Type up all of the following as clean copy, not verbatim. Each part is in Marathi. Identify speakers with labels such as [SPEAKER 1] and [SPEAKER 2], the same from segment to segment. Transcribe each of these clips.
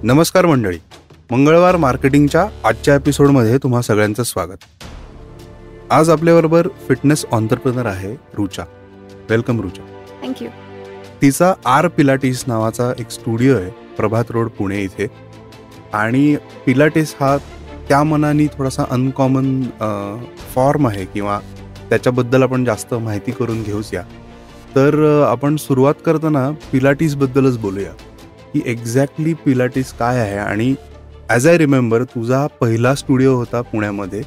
[SPEAKER 1] नमस्कार मंडळी, मंगळवार मार्केटिंगच्या आजच्या एपिसोडमध्ये तुम्हा सगळ्यांचं स्वागत. आज आपल्याबरोबर फिटनेस ऑन्टरप्रेनर आहे रुचा. वेलकम रुचा.
[SPEAKER 2] थँक्यू.
[SPEAKER 1] तिचा आर पिलाटीस नावाचा एक स्टुडिओ आहे प्रभात रोड पुणे इथे. आणि पिलाटीस हा त्या मनाने थोडासा अनकॉमन फॉर्म आहे किंवा त्याच्याबद्दल आपण जास्त माहिती करून घेऊया. तर आपण सुरुवात करताना पिलाटीसबद्दलच बोलूया की एक्झॅक्टली पिलाटीस काय आहे. आणि ॲज आय रिमेंबर तुझा पहिला स्टुडिओ होता पुण्यामध्ये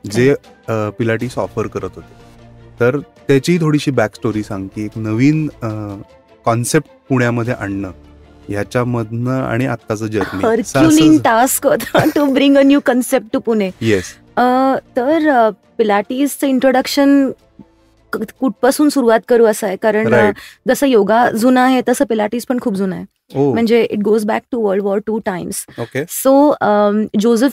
[SPEAKER 1] जे पिलाटीस ऑफर करत होते. तर त्याची थोडीशी बॅक स्टोरी सांग की एक नवीन कॉन्सेप्ट पुण्यामध्ये आणणं ह्याच्यामधनं आणि आत्ताचं जर्नी.
[SPEAKER 2] हर्क्युलिन टास्क होता to bring a new concept to Pune.
[SPEAKER 1] Yes.
[SPEAKER 2] तर पिलाटीसचं इंट्रोडक्शन कुठपासून सुरुवात करू असं आहे, कारण जसं योगा जुना आहे तसं पिलाटीस पण खूप जुना आहे. म्हणजे it goes back to World War II times. So Joseph,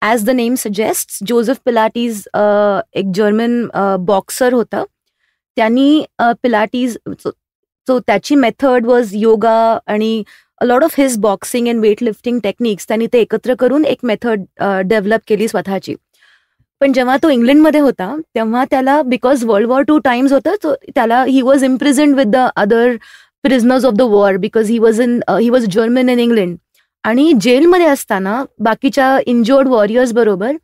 [SPEAKER 2] as the name suggest, Joseph Pilates एक जर्मन बॉक्सर होता. त्यांनी पिलाटीस, सो त्याची मेथड वॉज योगा आणि a lot of his boxing and weight lifting techniques त्यांनी ते एकत्र करून एक मेथड डेव्हलप केली स्वतःची. पण जेव्हा तो इंग्लंडमध्ये होता तेव्हा त्याला, because World War II times होतं, तो त्याला he was imprisoned with the other prisoners of the war because he was German in England. आणि जेलमध्ये असताना बाकीच्या इंजर्ड वॉरियर्स बरोबर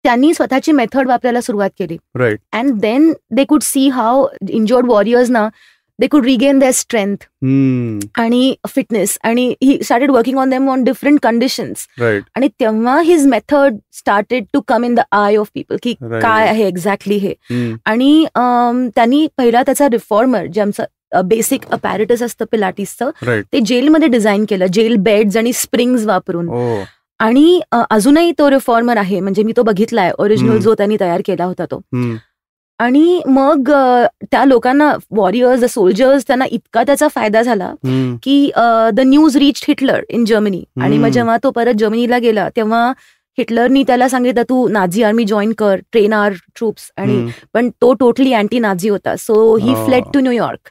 [SPEAKER 2] त्यांनी स्वतःची मेथड वापरायला सुरुवात केली. And then they could see how injured warriors ना they could regain their strength आणि फिटनेस, आणि he started working on them on different conditions. आणि तेव्हा his method started to come in the eye of people की काय आहे एक्झॅक्टली हे. आणि त्यांनी पहिला त्याचा रिफॉर्मर, जे आमचं बेसिक अपॅरेटस असतं पिलाटीसचं, ते जेलमध्ये डिझाईन केलं, जेल बेड्स आणि स्प्रिंग्स वापरून. आणि अजूनही तो रिफॉर्मर आहे, म्हणजे मी तो बघितलाय ओरिजिनल जो त्यांनी तयार केला होता तो. आणि मग त्या लोकांना, वॉरियर्स, सोल्जर्स, त्यांना इतका त्याचा फायदा झाला की the news reached Hitler in Germany. आणि मग जेव्हा तो परत जर्मनीला गेला तेव्हा हिटलरनी त्याला सांगितलं तू नाझी आर्मी जॉईन कर, ट्रेन आवर ट्रूप्स. आणि पण तो टोटली अँटी नाझी होता. So he fled to New York.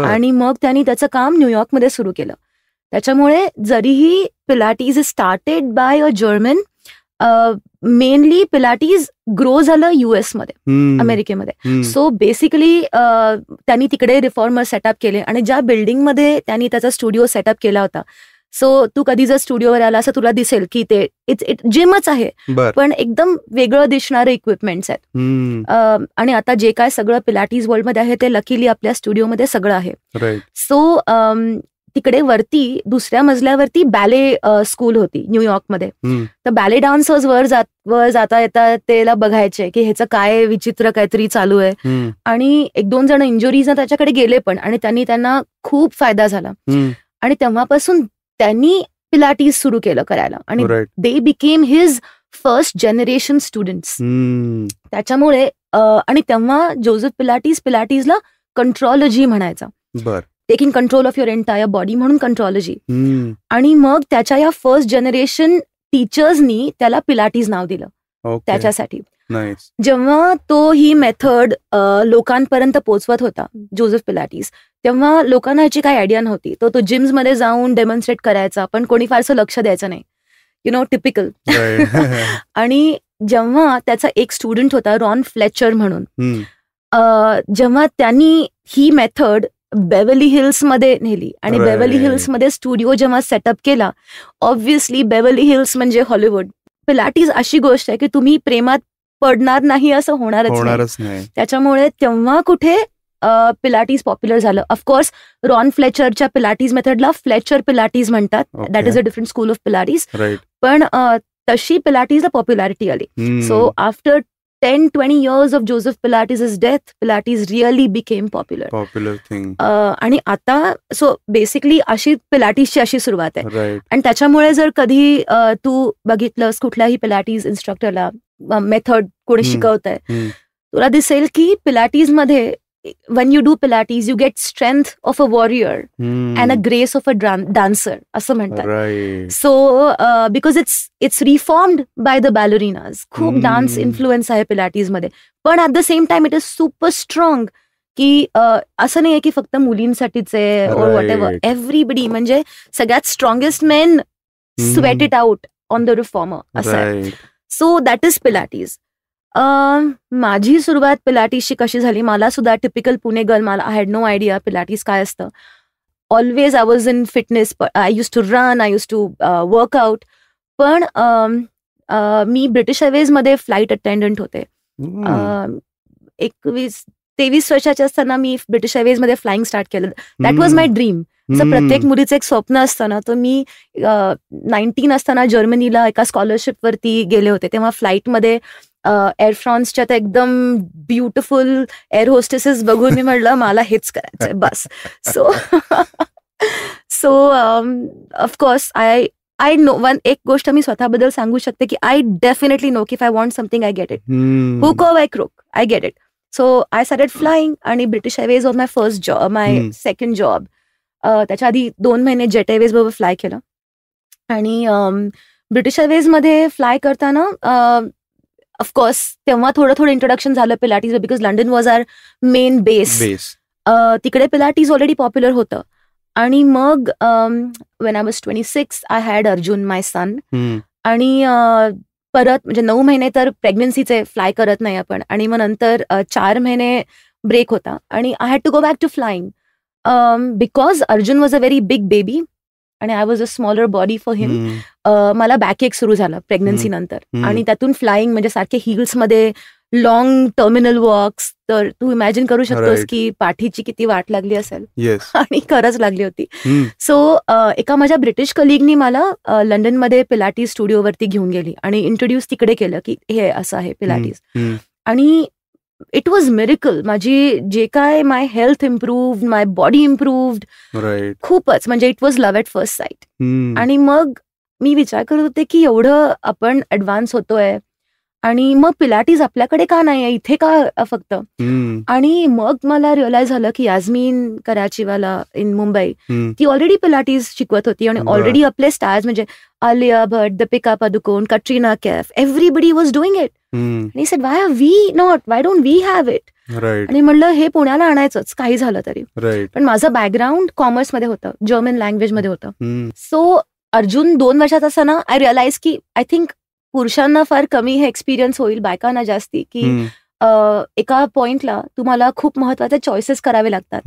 [SPEAKER 2] आणि मग त्यांनी त्याचं काम न्यूयॉर्कमध्ये सुरू केलं. त्याच्यामुळे जरीही Pilates is started by a German, mainly Pilates grow झालं US मध्ये, अमेरिकेमध्ये. सो बेसिकली त्यांनी तिकडे रिफॉर्मर सेटअप केले. आणि ज्या बिल्डिंगमध्ये त्यांनी त्याचा स्टुडिओ सेटअप केला होता, सो तू कधी जर स्टुडिओवर आला असं तुला दिसेल की ते जिमच आहे, पण एकदम वेगळं दिसणारे इक्विपमेंट्स आहेत. आणि आता जे काय सगळं पिलाटीस वर्ल्डमध्ये आहे ते लकीली आपल्या स्टुडिओमध्ये सगळं आहे. सो तिकडे वरती दुसऱ्या मजल्यावरती बॅले स्कूल होती न्यूयॉर्कमध्ये. तर बॅले डान्सर्स वर जाता येता त्याला बघायचे की ह्याचं काय विचित्र काहीतरी चालू आहे. आणि 1-2 जण इंजुरीज त्याच्याकडे गेले पण, आणि त्यांना खूप फायदा झाला. आणि तेव्हापासून त्यांनी पिलाटीस सुरू केलं करायला. आणि they became his first generation students. त्याच्यामुळे आणि तेव्हा जोसेफ पिलाटीसला कंट्रोलॉजी म्हणायचा. Taking control of your entire body म्हणून कंट्रोलॉजी. आणि मग त्याच्या या फर्स्ट जनरेशन टीचर्सनी त्याला पिलाटीस नाव दिलं त्याच्यासाठी. जेव्हा तो ही मेथड लोकांपर्यंत पोहोचवत होता जोसेफ पिलाटीस, तेव्हा लोकांना ह्याची काही आयडिया नव्हती. तो जिम्समध्ये जाऊन डेमॉन्स्ट्रेट करायचा, पण कोणी फारसं लक्ष द्यायचं नाही, टिपिकल. आणि जेव्हा त्याचा एक स्टुडंट होता रॉन फ्लेचर म्हणून, जेव्हा त्यांनी ही मेथड बेव्हर्ली हिल्स मध्ये नेली आणि बेव्हर्ली हिल्स मध्ये स्टुडिओ जेव्हा सेटअप केला, ऑब्व्हियसली बेव्हर्ली हिल्स म्हणजे हॉलिवूड. पिलाटीस अशी गोष्ट आहे की तुम्ही प्रेमात पडणार नाही असं होणारच नाही. त्याच्यामुळे तेव्हा कुठे पिलाटीस पॉप्युलर झालं. ऑफकोर्स रॉन फ्लेचरच्या पिलाटीस मेथडला फ्लेचर पिलाटीस म्हणतात, that is a different school of Pilates. पण तशी पिलाटीसला पॉप्युलॅरिटी आली. So after 10-20 years of Joseph Pilates' death, Pilates really became popular thing. आणि आता सो बेसिकली अशी पिलाटीसची अशी सुरुवात आहे. आणि त्याच्यामुळे जर कधी तू बघितलंस कुठल्याही पिलाटीस इन्स्ट्रक्टरला मेथड कोणी शिकवत आहे, तुला दिसेल की पिलाटीस मध्ये when you do Pilates, you get strength of a warrior and a grace of a dancer, असं म्हणतात. So because it's reformed by the ballerinas. खूप डान्स इन्फ्लुएन्स आहे पिलाटीस मध्ये, पण at the same time it is super strong. की असं नाहीये की फक्त मुलींसाठीच आहे और वॉट एव्हर, एव्हरीबडी. म्हणजे सगळ्यात strongest men sweat it out on the reformer असं आहे. So that is Pilates. माझी सुरुवात पिलाटीसची कशी झाली, मला सुद्धा टिपिकल पुणे गर्ल, मला I had no idea Pilates काय असतं. Always I was in fitness, I use to run, I use to workout. पण मी ब्रिटिश एअरवेजमध्ये फ्लाईट अटेंडंट होते. 23 वर्षाचे असताना मी ब्रिटिश एअरवेजमध्ये फ्लाईंग स्टार्ट केलं. That was my dream. जर प्रत्येक मुलीचं एक स्वप्न असतं ना, तर मी 19 असताना जर्मनीला एका स्कॉलरशिपवरती गेले होते. तेव्हा फ्लाईटमध्ये एअर फ्रान्सच्या तर एकदम ब्युटिफुल एअर होस्टेसेस बघून मी म्हटलं मला हेच करायचंय बस. सो ऑफकोर्स आय नो एक गोष्ट मी स्वतःबद्दल सांगू शकते की आय डेफिनेटली नो की if I want something I get it. Hook or by crook I get it. So I started flying आणि British Airways was my first job, my second job. त्याच्या आधी 2 महिने जेट एअरवेज बरोबर फ्लाय केलं. आणि ब्रिटिश एअरवेजमध्ये फ्लाय करताना ऑफकोर्स तेव्हा थोडं इंट्रोडक्शन झालं Pilates, because London was our main base. तिकडे पिलाटीज ऑलरेडी पॉप्युलर होतं. आणि मग when I was 26 I had Arjun my son. आणि परत म्हणजे 9 महिने तर प्रेग्नन्सीचे फ्लाय करत नाही आपण. आणि मग नंतर 4 महिने ब्रेक होता आणि I had to go back to flying because Arjun was a very big baby आणि I was a smaller body for him. मला बॅकएक सुरू झाला प्रेग्नन्सी नंतर. आणि त्यातून फ्लाईंग म्हणजे सारखे हिल्समध्ये लॉंग टर्मिनल वॉक्स. तर तू इमॅजिन करू शकतोस की पाठीची किती वाट लागली असेल. आणि खरंच लागली होती. सो एका माझ्या ब्रिटिश कलिगनी मला लंडनमध्ये पिलाटीज स्टुडिओवरती घेऊन गेली आणि इंट्रोड्यूस तिकडे केलं की हे असं आहे पिलाटीज. आणि इट वॉज मिरेकल. माझी जे काय माय हेल्थ इम्प्रूव्ड, माय बॉडी इम्प्रूव्ड खूपच. म्हणजे it was love at first sight. आणि मग मी विचार करत होते की एवढं आपण ऍडव्हान्स होतोय आणि मग पिलाटीज आपल्याकडे का नाही आहे इथे का फक्त. आणि मग मला रिअलाइज झालं की यास्मीन कराचीवाला इन मुंबई ती ऑलरेडी पिलाटीज शिकवत होती आणि ऑलरेडी आपले स्टार्स म्हणजे Alia Bhatt, Deepika Padukone, Katrina Kaif, everybody was doing it. आणि said why are we not, why don't we have it. आणि म्हणलं हे पुण्याला आणायचंच काही झालं तरी. पण माझं बॅकग्राऊंड कॉमर्समध्ये होतं, जर्मन लँग्वेजमध्ये होतं. सो अर्जुन 2 वर्षात असताना आय रिअलाइज की आय थिंक पुरुषांना फार कमी हे एक्सपिरियन्स होईल, बायकांना जास्ती, की एका पॉइंटला तुम्हाला खूप महत्वाचे चॉईसेस करावे लागतात,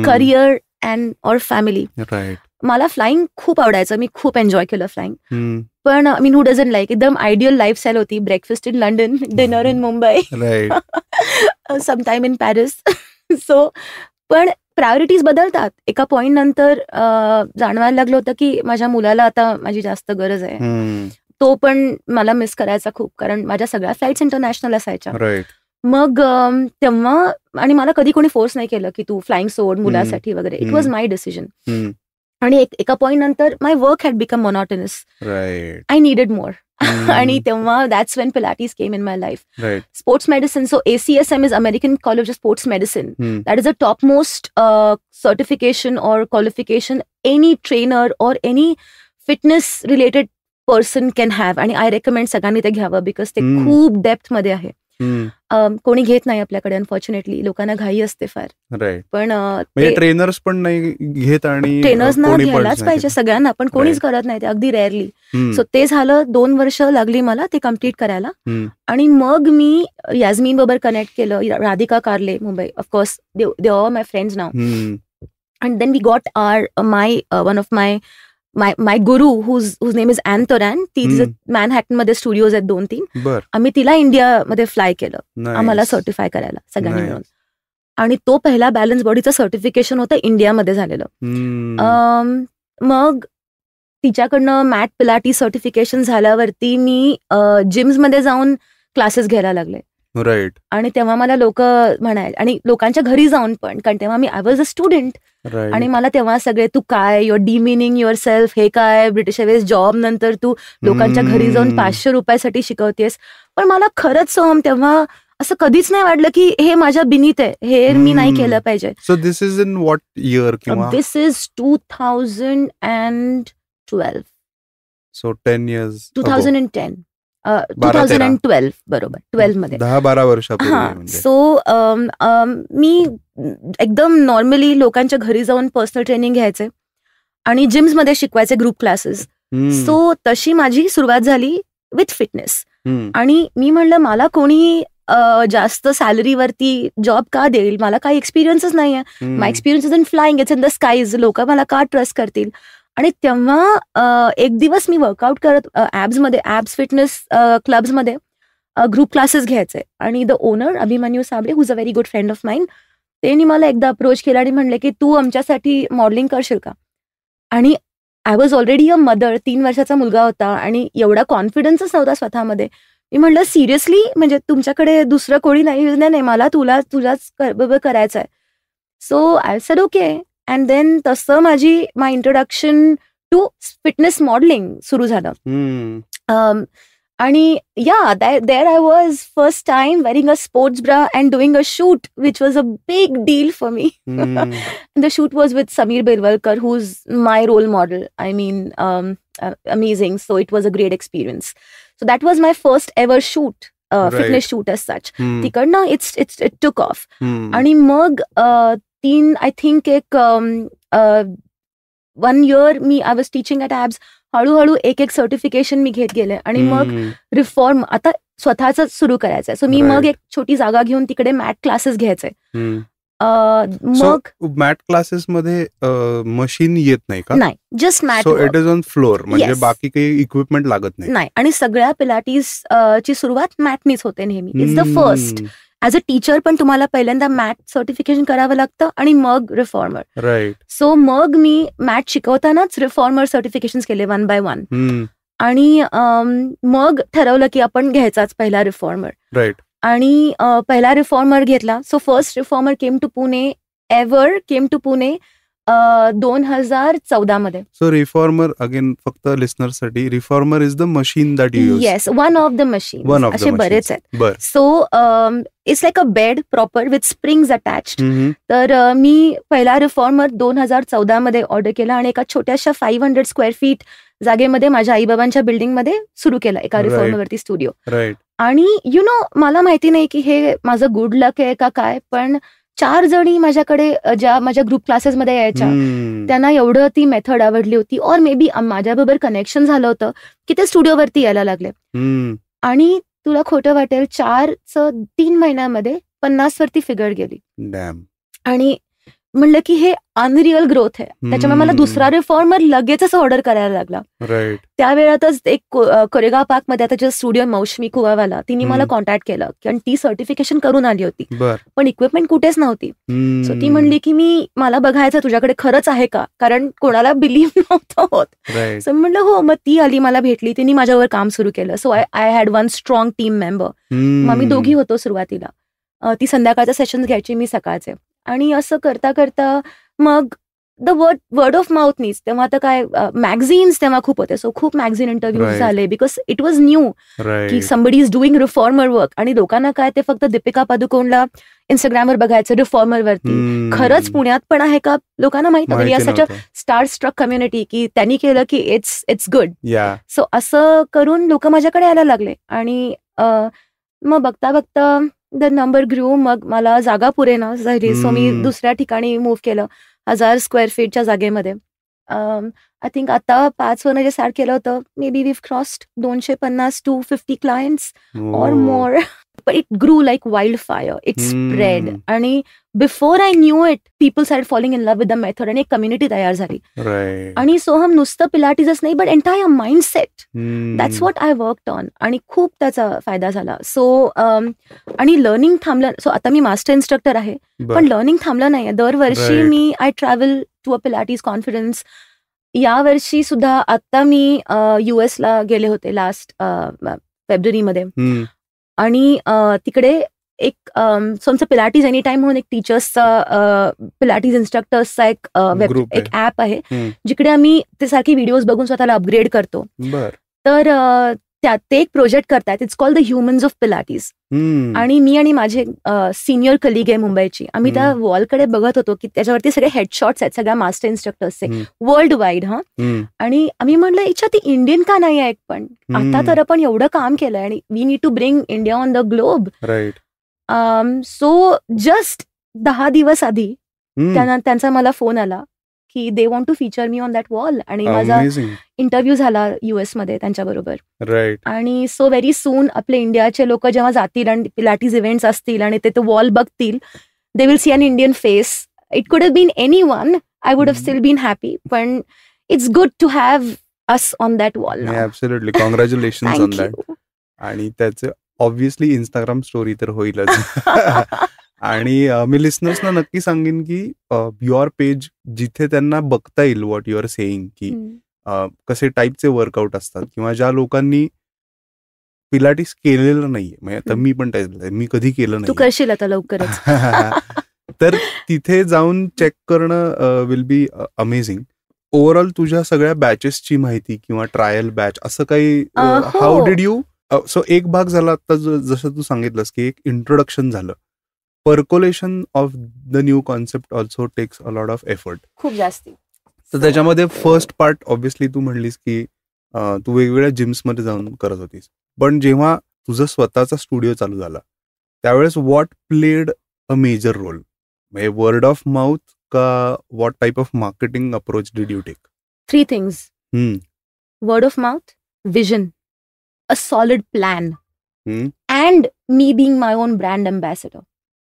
[SPEAKER 2] करिअर अँड ऑर फॅमिली. मला फ्लाईंग खूप आवडायचं, मी खूप एन्जॉय केलं फ्लाईंग. पण मीन हू डझंट लाईक, एकदम आयडियल लाईफस्टाईल होती. Breakfast in London, dinner in Mumbai, sometime in Paris. So पण प्रायोरिटीज बदलतात. एका पॉइंट नंतर जाणवायला लागलं होतं की माझ्या मुलाला आता माझी जास्त गरज आहे. तो पण मला मिस करायचा खूप, कारण माझ्या सगळ्या फ्लाईट्स इंटरनॅशनल असायच्या. मग तेव्हा आणि मला कधी कोणी फोर्स नाही केलं की तू फ्लाईंग सोड मुलासाठी वगैरे. It was my decision. आणि एका पॉइंट नंतर my work had become monotonous. I needed more. आणि तेव्हा that's when Pilates came in my life. Sports medicine, so ACSM is American College of Sports Medicine. That is a top most certification और क्वालिफिकेशन एनी ट्रेनर और any fitness related person can have. आणि आय रेकमेंड सगळ्यांनी ते घ्यावं बिकॉज ते खूप डेप्थ मध्ये आहे. कोणी घेत नाही आपल्याकडे अनफॉर्च्युनेटली, लोकांना घाई असते फार. पण
[SPEAKER 1] ट्रेनर्स पण नाही घेत आणि
[SPEAKER 2] ट्रेनर्सना घ्यायलाच पाहिजे सगळ्यांना, पण कोणीच करत नाही ते, अगदी रेअरली. सो ते झालं. 2 वर्ष लागली मला ते कम्प्लीट करायला. आणि मग मी यास्मीन बरोबर कनेक्ट केलं, Radhika Karle Mumbai, of course they are my friends नाव. And then we got my one of my guru whose name is Anne Toran. तिचं मॅनहॅटन मध्ये स्टुडिओज आहेत 2-3. आम्ही तिला इंडियामध्ये फ्लाय केलं आम्हाला सर्टिफाय करायला सगळ्यांनी मिळून. आणि तो पहिला बॅलन्स बॉडीचं सर्टिफिकेशन होतं इंडियामध्ये झालेलं. मग तिच्याकडनं मॅट पिलाटी सर्टिफिकेशन झाल्यावरती मी जिम्समध्ये जाऊन क्लासेस घ्यायला लागले. आणि तेव्हा मला लोक म्हणाले, आणि लोकांच्या घरी जाऊन पण, कारण तेव्हा मी आय वॉज अ स्टुडंट. आणि मला तेव्हा सगळे तू काय, युअर डिमिनिंग युअर सेल्फ, हे काय ब्रिटिश एअरवेज जॉब नंतर तू लोकांच्या घरी जाऊन 500 रुपयासाठी शिकवतेस. पण मला खरंच सोहम तेव्हा असं कधीच नाही वाटलं की हे माझ्या बिनीत आहे, हे मी नाही केलं पाहिजे.
[SPEAKER 1] So this is in what year?
[SPEAKER 2] This is 2012.
[SPEAKER 1] So 10 years.
[SPEAKER 2] 2010. 2012 बरोबर, 12 मध्ये
[SPEAKER 1] 10-12 वर्षापूर्वी.
[SPEAKER 2] सो मी एकदम नॉर्मली लोकांच्या घरी जाऊन पर्सनल ट्रेनिंग घ्यायचे आणि जिम्स मध्ये शिकवायचे ग्रुप क्लासेस. सो तशी माझी सुरुवात झाली विथ फिटनेस. आणि मी म्हणलं मला कोणी जास्त सॅलरीवरती जॉब का देईल, मला काही एक्सपिरियन्सच नाहीये. My experience is in flying, it's in the skies. लोक मला का ट्रस्ट करतील. आणि तेव्हा एक दिवस मी वर्कआउट करत ॲब्स फिटनेस क्लब्समध्ये ग्रुप क्लासेस घ्यायचे. आणि the owner Abhimanyu Sable, who is a very good friend of mine, त्यांनी मला एकदा अप्रोच केला आणि म्हणले की तू आमच्यासाठी मॉडेलिंग करशील का. आणि I was already a mother, 3 वर्षाचा मुलगा होता आणि एवढा कॉन्फिडन्सच नव्हता स्वतःमध्ये. मी म्हटलं सिरियसली, म्हणजे तुमच्याकडे दुसरं कोणी नाही, मला तुझ्याच बरोबर करायचं आहे. So I said okay. And then तसं my introduction to fitness modelling सुरू झालं. आणि there I was first time wearing a sports bra and doing a shoot which was a big deal for me. The shoot was with Sameer Belwalkar, who is my role model. I mean amazing. So it was a great experience. So that was my first ever shoot, fitness shoot as such. तिकडनं it took off. आणि मग 3 I think एक 1 year me I was teaching at ABS. हळूहळू एक सर्टिफिकेशन मी घेत गेले. आणि मग रिफॉर्म आता स्वतःच सुरू करायचंय. सो मी मग एक छोटी जागा घेऊन तिकडे मॅट क्लासेस घ्यायचे.
[SPEAKER 1] मग मॅट क्लासेस मध्ये मशीन येत नाही का?
[SPEAKER 2] नाही, just mat.
[SPEAKER 1] So it is on floor, म्हणजे बाकी काही इक्विपमेंट लागत नाही.
[SPEAKER 2] आणि सगळ्या पिलाटीस ची सुरुवात मॅटनीच होते नेहमी. It's the first. As a teacher पण तुम्हाला पहिल्यांदा मॅट सर्टिफिकेशन करावं लागतं आणि मग रिफॉर्मर.
[SPEAKER 1] राईट.
[SPEAKER 2] सो मग मी मॅट शिकवतानाच रिफॉर्मर सर्टिफिकेशन केले 1 by 1. आणि मग ठरवलं की आपण घ्यायचाच पहिला रिफॉर्मर.
[SPEAKER 1] राईट.
[SPEAKER 2] आणि पहिला रिफॉर्मर घेतला. So first reformer came to Pune 2014 मध्ये.
[SPEAKER 1] सो रिफॉर्मर अगेन फक्त लिस्नरसाठी, reformer is the machine that you use.
[SPEAKER 2] Yes, one of the machine. असे बरेच आहेत. So it's like a bed proper with springs attached. तर मी पहिला रिफॉर्मर 2014 मध्ये ऑर्डर केला आणि एका छोट्याशा 500 स्क्वेअर फीट जागेमध्ये माझ्या आईबाबांच्या बिल्डिंगमध्ये सुरू केला एका रिफॉर्मरवरती स्टुडिओ. आणि मला माहिती नाही की हे माझं गुड लक आहे का काय, पण 4 जणी माझ्याकडे ज्या माझ्या ग्रुप क्लासेसमध्ये यायच्या, त्यांना एवढं ती मेथड आवडली होती. और मे बी माझ्याबरोबर कनेक्शन झालं होतं की ते स्टुडिओवरती यायला लागले. आणि तुला खोटं वाटेल, 3 महिन्यामध्ये 50 वरती फिगर गेली. आणि म्हणलं की हे अनरिअल ग्रोथ आहे. त्याच्यामुळे मला दुसरा रिफॉर्मर लगेचच ऑर्डर करायला लागला. त्यावेळातच एक कोरेगाव पार्क मध्ये आता स्टुडिओ मौसमी कुवावाला, तिने मला कॉन्टॅक्ट केलं कारण ती सर्टिफिकेशन करून आली होती, पण इक्विपमेंट कुठेच नव्हती. सो ती म्हणली की मला बघायचं तुझ्याकडे खरंच आहे का, कारण कोणाला बिलीव्ह नव्हतं होत. सो म्हणलं हो. मग ती आली, मला भेटली, तिने माझ्यावर काम सुरू केलं. So I had 1 strong team member. मग आम्ही दोघी होतो सुरुवातीला. ती संध्याकाळचे सेशन्स घ्यायची, मी सकाळचे. आणि असं करता करता मग द वर्ड ऑफ माउथनीच. तेव्हा आता काय मॅगझिन्स तेव्हा खूप होते. सो खूप मॅगझिन इंटरव्ह्यूज झाले बिकॉज इट वॉज न्यू की somebody is doing reformer work. आणि लोकांना काय ते फक्त दीपिका पादुकोणला इंस्टाग्रामवर बघायचं रिफॉर्मरवरती. खरंच पुण्यात पण आहे का लोकांना माहित नव्हतं. यासाठी स्टार स्ट्रक कम्युनिटी की त्यांनी केलं की इट्स गुड. सो असं करून लोक माझ्याकडे यायला लागले. आणि मग बघता बघता द नंबर ग्रू. मग मला जागा पुरेना झाली. सो मी दुसऱ्या ठिकाणी मूव्ह केलं 1000 स्क्वेअर फीटच्या जागेमध्ये. आय थिंक आता 5 वरनं जे स्टार्ट केलं होतं, maybe we've crossed 250 to 50 clients or more. But it grew like wildfire. It spread. आणि before I knew it, people started falling in love with the method. आणि एक कम्युनिटी तयार झाली. आणि सोहम नुसतं पिलाटीजच नाही, but entire mindset. That's what I worked on. आणि खूप त्याचा फायदा झाला. सो आणि लर्निंग थांबलं. सो आता मी मास्टर इन्स्ट्रक्टर आहे, पण लर्निंग थांबलं नाहीये. दरवर्षी मी I travel to a Pilates conference. यावर्षी सुद्धा आता मी US ला गेले होते लास्ट फेब्रुवारीमध्ये. आणि तिकडे एक आमचं पिलाटीज एनी टाइम म्हणून एक टीचर्सचा पिलाटीज इन्स्ट्रक्टर्सचा एक ऍप आहे, जिकडे आम्ही ते सारखे व्हिडिओज बघून स्वतःला अपग्रेड करतो. तर ते एक प्रोजेक्ट करतात. It's called the Humans of Pilates. आणि मी आणि माझे सिनियर कलिग आहे मुंबईची, आम्ही त्या वॉलकडे बघत होतो की त्याच्यावरती सगळे हेडशॉट्स आहेत सगळ्या मास्टर इन्स्ट्रक्टर्सचे वर्ल्ड वाईड. आणि आम्ही म्हणलं याच्यात ती इंडियन का नाही आहे पण. आता तर आपण एवढं काम केलंय आणि we need to bring India on the globe. So just 10 दिवस आधी त्यांचा मला फोन आला की they want to feature me on that wall. आणि माझा इंटरव्ह्यू झाला US मध्ये त्यांच्याबरोबर.
[SPEAKER 1] राईट.
[SPEAKER 2] आणि सो व्हेरी सून आपले इंडियाचे लोक जेव्हा जातील आणि पिलाटीज इव्हेंट्स असतील आणि ते वॉल बघतील, they will see an Indian face. It could have been anyone, I would have still been happy, पण it's good to have us on that wall.
[SPEAKER 1] Absolutely, congratulations on that. आणि त्याचं ऑब्व्हियसली इंस्टाग्राम स्टोरी तर होईलच. आणि मी लिसनर्सना नक्की सांगेन की युअर पेज जिथे त्यांना बघता येईल व्हॉट यू आर सेईंग, की कसे टाईपचे वर्कआउट असतात, किंवा ज्या लोकांनी पिलाटीस केलेलं नाहीये, म्हणजे आता मी पण मी कधी केलं नाही,
[SPEAKER 2] तू करशील आता लवकरच.
[SPEAKER 1] तर तिथे जाऊन चेक करणं विल बी अमेझिंग. ओव्हरऑल तुझ्या सगळ्या बॅचेसची माहिती किंवा ट्रायल बॅच असं काही, हाऊ डिड यू, सो एक भाग झाला आता जसं तू सांगितलंस की एक इंट्रोडक्शन झालं. Percolation of the new concept also takes a lot of effort,
[SPEAKER 2] खूप जास्ती.
[SPEAKER 1] तर त्याच्यामध्ये फर्स्ट पार्ट ऑब्व्हियसली तू म्हणलीस की तू वेगवेगळ्या जिम्समध्ये जाऊन करत होतीस, पण जेव्हा तुझं स्वतःचा स्टुडिओ चालू झाला त्यावेळेस what played a major role, म्हणजे वर्ड ऑफ माउथ का what type of marketing approach did you take?
[SPEAKER 2] 3 things. Word of mouth, vision, a solid plan, and me being my own brand ambassador.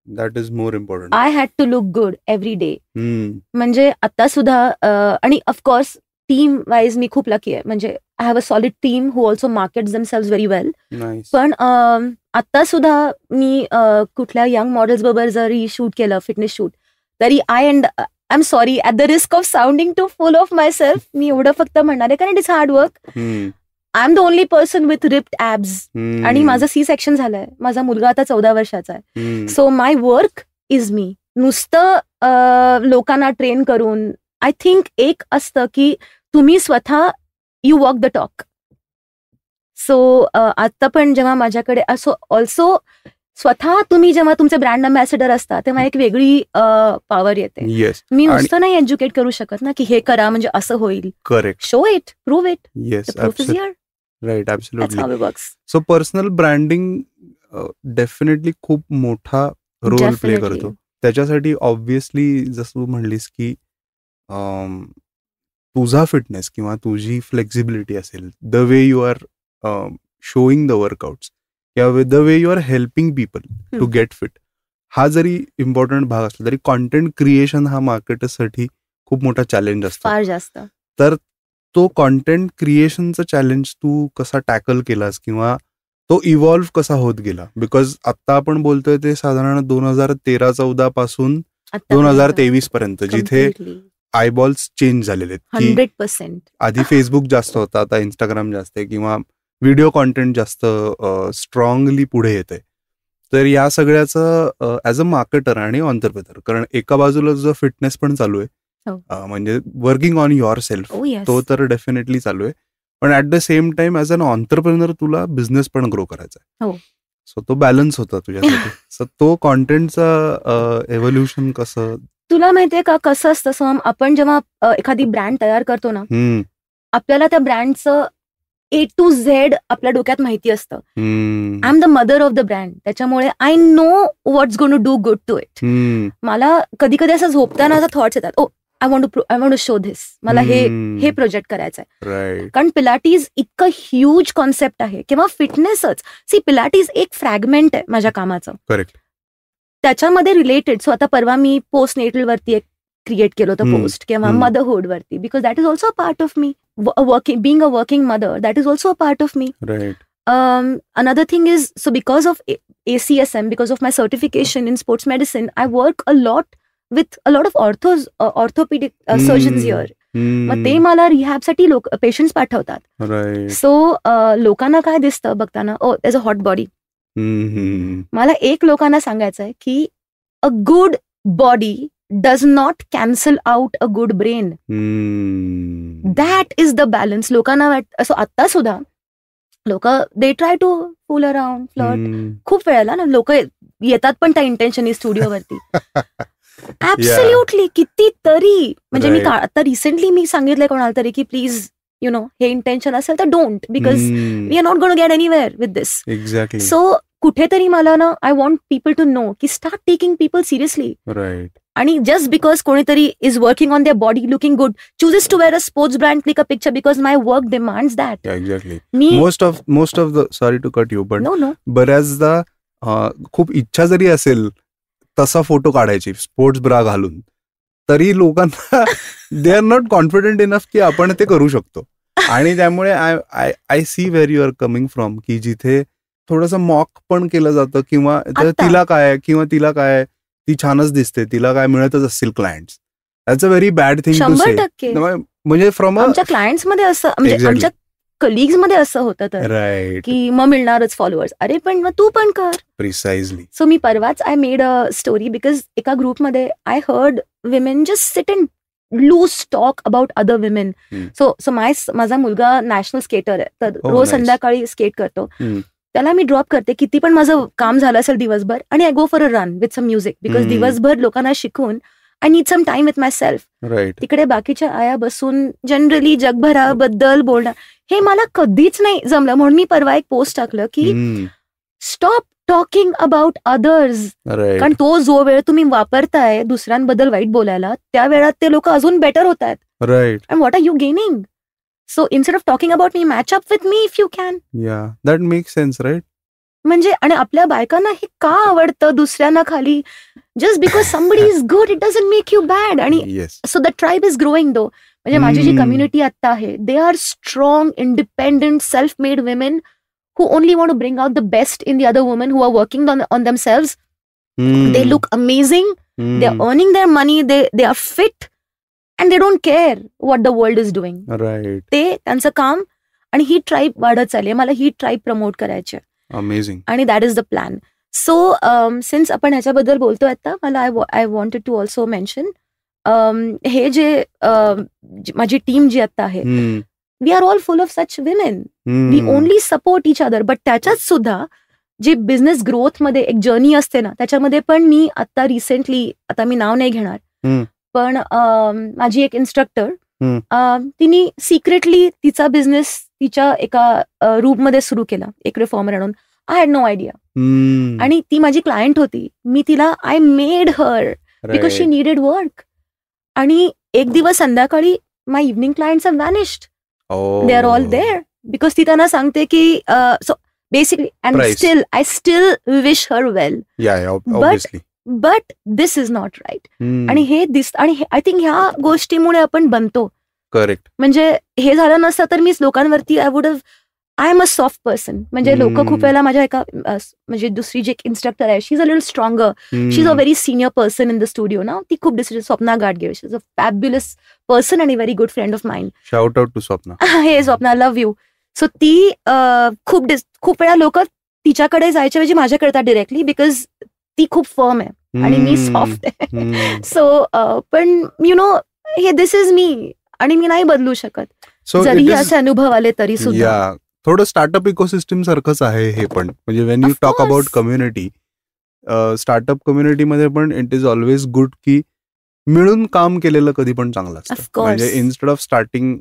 [SPEAKER 1] That is more important.
[SPEAKER 2] I had to look good every day. म्हणजे आता सुद्धा, आणि ऑफकोर्स टीम वाईज मी खूप लकी आहे, म्हणजे I have a solid team who also markets themselves very well. पण आता सुद्धा मी कुठल्या यंग मॉडेल्स बरोबर जरी शूट केलं, फिटनेस शूट, तरी I am sorry, at the risk of sounding too full of myself, मी एवढं फक्त म्हणणार आहे, कारण it is hard work. I am the only person with ripped abs, आणि माझं C-section झालंय, माझा मुलगा आता 14 वर्षाचा आहे. So my work is me. नुसतं लोकांना ट्रेन करून, आय थिंक एक असतं की तुम्ही स्वतः you walk the talk. So आता पण जेव्हा माझ्याकडे असो, ऑल्सो स्वतः तुम्ही जेव्हा तुमचे ब्रँड अम्बॅसेडर असता तेव्हा एक वेगळी पॉवर येते. मी नुसतं नाही एज्युकेट करू शकत ना की हे करा म्हणजे असं होईल.
[SPEAKER 1] Correct.
[SPEAKER 2] Show it, prove it.
[SPEAKER 1] Yes, right, absolutely.
[SPEAKER 2] That's how it works.
[SPEAKER 1] So personal branding definitely खूप मोठा रोल प्ले करतो. त्याच्यासाठी ऑब्व्हियसली जसं तू म्हणलीस की तुझा फिटनेस किंवा तुझी फ्लेक्झिबिलिटी असेल, the way you are showing the workouts किंवा the way you are helping people to get fit, हा जरी इम्पॉर्टंट भाग असला तरी कॉन्टेंट क्रिएशन हा मार्केटसाठी खूप मोठा चॅलेंज असतो,
[SPEAKER 2] फार जास्त.
[SPEAKER 1] तर तो कॉन्टेंट क्रिएशनचा चॅलेंज तू कसा टॅकल केलास किंवा तो इव्हॉल्व्ह कसा होत गेला? बिकॉज आता आपण बोलतोय ते साधारण 2013-14 पासून 2023 पर्यंत, जिथे आयबॉल्स चेंज झालेले आहेत.
[SPEAKER 2] 100%.
[SPEAKER 1] आधी फेसबुक जास्त होता, आता इंस्टाग्राम जास्त आहे, किंवा व्हिडिओ कॉन्टेंट जास्त स्ट्रॉंगली पुढे येतंय. तर या सगळ्याचं ॲज अ मार्केटर आणि ऑन्टरप्रेनर, कारण एका बाजूला जो फिटनेस पण चालू आहे, म्हणजे वर्किंग ऑन युअर सेल्फ, तो तर डेफिनेटली चालू आहे, पण at the same time as an entrepreneur तुला बिझनेस पण ग्रो करायचा आहे. सो तो बॅलन्स होता तुझ्यासाठी. सो तो कॉन्टेंटचा एव्होल्युशन कसं?
[SPEAKER 2] तुला माहितीये का कसं असतं सोम, आपण जेव्हा एखादी ब्रँड तयार करतो ना, आपल्याला त्या ब्रँडचं A to Z आपल्या डोक्यात माहिती असतं. I am the mother of the brand, त्याच्यामुळे I know what's going to do good to it. मला कधी कधी असं झोपताना थॉट्स येतात, oh I want to show this, मला हे प्रोजेक्ट करायचं आहे. कारण पिलाटीज इतकं ह्यूज कॉन्सेप्ट आहे, किंवा फिटनेसच. सी, पिलाटीज एक फ्रॅगमेंट आहे माझ्या कामाचं.
[SPEAKER 1] करेक्ट.
[SPEAKER 2] त्याच्यामध्ये रिलेटेड. सो आता परवा मी पोस्ट नेटल वरती एक क्रिएट केलं होतं पोस्ट, किंवा मदरहुड वरती, because that is also a part of me. Being a working mother, that is also a part of me.
[SPEAKER 1] Right.
[SPEAKER 2] Another thing is, so because of ACSM, because of my certification in sports medicine, I work a lot with a lot of orthopedic surgeons here. मग ते मला रिहॅब साठी पेशंट्स पाठवतात. सो लोकांना काय दिसतं बघताना, ओ there's a hot body. मला एक लोकांना सांगायचं आहे की a good body does not cancel out a good brain. That is the balance. लोकांना असं आता सुद्धा लोक they try to fool around, flirt. खूप वेळेला ना लोक येतात पण त्या इंटेन्शननी स्टुडिओवरती. ऍब्सोल्युटली. कितीतरी, म्हणजे मी आता रिसेंटली मी सांगितलंय कोणाला तरी की प्लीज हे इंटेन्शन असेल तर don't, because we are not going to get anywhere with this.
[SPEAKER 1] Exactly.
[SPEAKER 2] So कुठेतरी मला ना I want people to know की start taking people seriously.
[SPEAKER 1] Right.
[SPEAKER 2] आणि जस्ट बिकॉज कोणीतरी is working on their body looking good chooses to wear a sports brand, click a picture because my work demands that.
[SPEAKER 1] Yeah, exactly. Most of the, sorry to cut you, but
[SPEAKER 2] no.
[SPEAKER 1] बऱ्याचदा खूप इच्छा जरी असेल तसा फोटो काढायची स्पोर्ट्स ब्रा घालून, तरी लोकांना they are not confident enough की आपण ते करू शकतो. आणि त्यामुळे I see where you are coming from, की जिथे थोडंसं मॉक पण केलं जातं, किंवा तिला काय ती छानच दिसते, तिला काय मिळतच असतील clients. That's a very bad thing to say. म्हणजे फ्रॉम
[SPEAKER 2] आमच्या क्लायंट्स मध्ये असं, म्हणजे आमच्या कलिग्स मध्ये असं होतं तर
[SPEAKER 1] राईट
[SPEAKER 2] की मग मिळणारच फॉलोअर्स. अरे पण मग तू पण कर.
[SPEAKER 1] प्रिसाइजली.
[SPEAKER 2] सो मी परवाच I made a story because एका ग्रुपमध्ये I heard women just sit and loose talk about other women. So माझा मुलगा नॅशनल स्केटर आहे, तर रोज संध्याकाळी स्केट करतो. त्याला मी ड्रॉप करते, किती पण माझं काम झालं असेल दिवसभर, आणि I go for a run with some music, because दिवसभर लोकांना शिकून I need some time with myself. तिकडे बाकीच्या आया बसून जनरली जगभराबद्दल बोलणं हे मला कधीच नाही जमलं. म्हणून मी परवा एक पोस्ट टाकलं की स्टॉप टॉकिंग अबाउट अदर्स. कारण तो जो वेळ तुम्ही वापरताय दुसऱ्यांबद्दल वाईट बोलायला, त्या वेळात ते लोक अजून बेटर होत आहेत.
[SPEAKER 1] Right.
[SPEAKER 2] And what are you gaining? So instead of talking about me, match up with me if you can.
[SPEAKER 1] Yeah, that makes sense. Right. म्हणजे
[SPEAKER 2] आणि आपल्या बायकांना हे का आवडतं दुसऱ्यांना खाली, just because somebody is good it doesn't make you bad. आणि so the tribe is growing though. म्हणजे माझी जी कम्युनिटी आता आहे, they are strong, independent, self made women who only want to bring out the best in the other women who are working on themselves. They look amazing. They are earning their money. They are fit, and they don't care what the world is doing.
[SPEAKER 1] Right.
[SPEAKER 2] ते त्यांचं काम. आणि ही ट्राईब वाढत चालली आहे. मला ही ट्राईब प्रमोट करायची.
[SPEAKER 1] अमेझिंग.
[SPEAKER 2] आणि that is the plan. So since आपण ह्याच्याबद्दल बोलतोय आता, मला I wanted to also mention हे जे माझी टीम जी आता आहे, we are all full of such women. We only support each other. But त्याच्यात सुद्धा जे बिझनेस ग्रोथ मध्ये एक जर्नी असते ना, त्याच्यामध्ये पण मी आता रिसेंटली, आता मी नाव नाही घेणार, पण माझी एक इन्स्ट्रक्टर, तिने सिक्रेटली तिचा बिझनेस तिच्या एका रूम मध्ये सुरू केला, एक रिफॉर्मर आणून. I had no idea. आणि ती माझी क्लायंट होती. मी तिला I made her because she needed work. आणि एक दिवस संध्याकाळी my evening clients have vanished. They are all there because ती त्यांना सांगते की so basically I still wish her well. But this is not right. आणि हे आणि आय थिंक ह्या गोष्टीमुळे आपण बनतो.
[SPEAKER 1] करेक्ट.
[SPEAKER 2] म्हणजे हे झालं नसतं तर मीच लोकांवरती I am a soft person. म्हणजे लोक खूप वेळेला माझ्या एका, म्हणजे दुसरी जी इन्स्ट्रक्टर आहे, she is a little stronger, she is a very senior person in the studio ना. ती खूप Swapna Gadgil, she is a fabulous person आणि very good friend of mind.
[SPEAKER 1] Shout out to Swapna.
[SPEAKER 2] Hey Swapna, love you. So ती खूप वेळा लोक तिच्याकडे जायच्या ऐवजी माझ्याकडे येतात डिरेक्टली, बिकॉज ती खूप फर्म आहे आणि मी सॉफ्ट आहे. सो पण यु नो, हे दिस इज मी, आणि मी नाही बदलू शकत. जरी असे अनुभव आले तरी सुद्धा.
[SPEAKER 1] थोडं स्टार्टअप इकोसिस्टम सारखंच आहे हे पण. म्हणजे when you talk about community, startup कम्युनिटीमध्ये पण इट इज ऑलवेज गुड की मिळून काम केलेलं कधी पण चांगलं असतं. म्हणजे instead of starting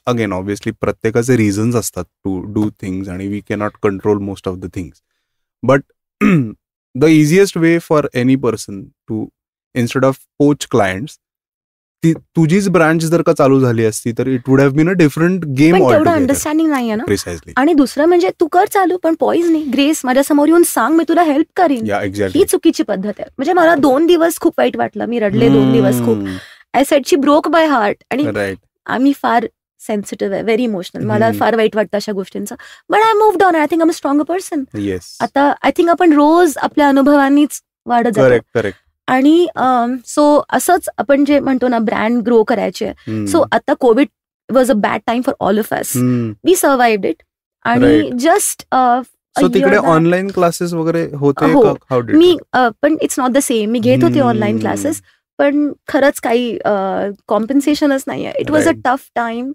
[SPEAKER 1] again, obviously प्रत्येकाचे रिझन्स असतात टू डू थिंग्स, आणि we cannot control most of the things. But the easiest way for any person to, instead of poach clients, तुझीच ब्रांच जर का चालू झाली असती तर it would have been a different game.
[SPEAKER 2] तेवढं अंडरस्टँडिंग नाहीये ना.
[SPEAKER 1] प्रिसाइजली.
[SPEAKER 2] आणि दुसरं म्हणजे तू कर चालू, पण पॉईज नाही. ग्रेस माझ्या समोर येऊन सांग, मी तुला हेल्प करीन. ही चुकीची पद्धत आहे. म्हणजे मला 2 दिवस खूप वाईट वाटलं. मी रडले 2 दिवस खूप. I said she broke my heart. आणि आम्ही फार सेन्सिटिव्ह आहे, व्हेरी इमोशनल. मला फार वाईट वाटतं अशा गोष्टींचं. But I moved on. I think I am a stronger person. आता आय थिंक आपण रोज आपल्या अनुभवांनीच वाढत जातो. आणि सो असंच आपण जे म्हणतो ना, ब्रँड ग्रो करायचे. सो आता Covid was a bad time for all of us. We survived it. आणि जस्ट
[SPEAKER 1] तिकडे ऑनलाईन क्लासेस वगैरे होते.
[SPEAKER 2] मी पण इट्स नॉट द सेम. मी घेत होते ऑनलाईन क्लासेस, पण खरंच काही कॉम्पेन्सेशनच नाहीये. It was a tough time.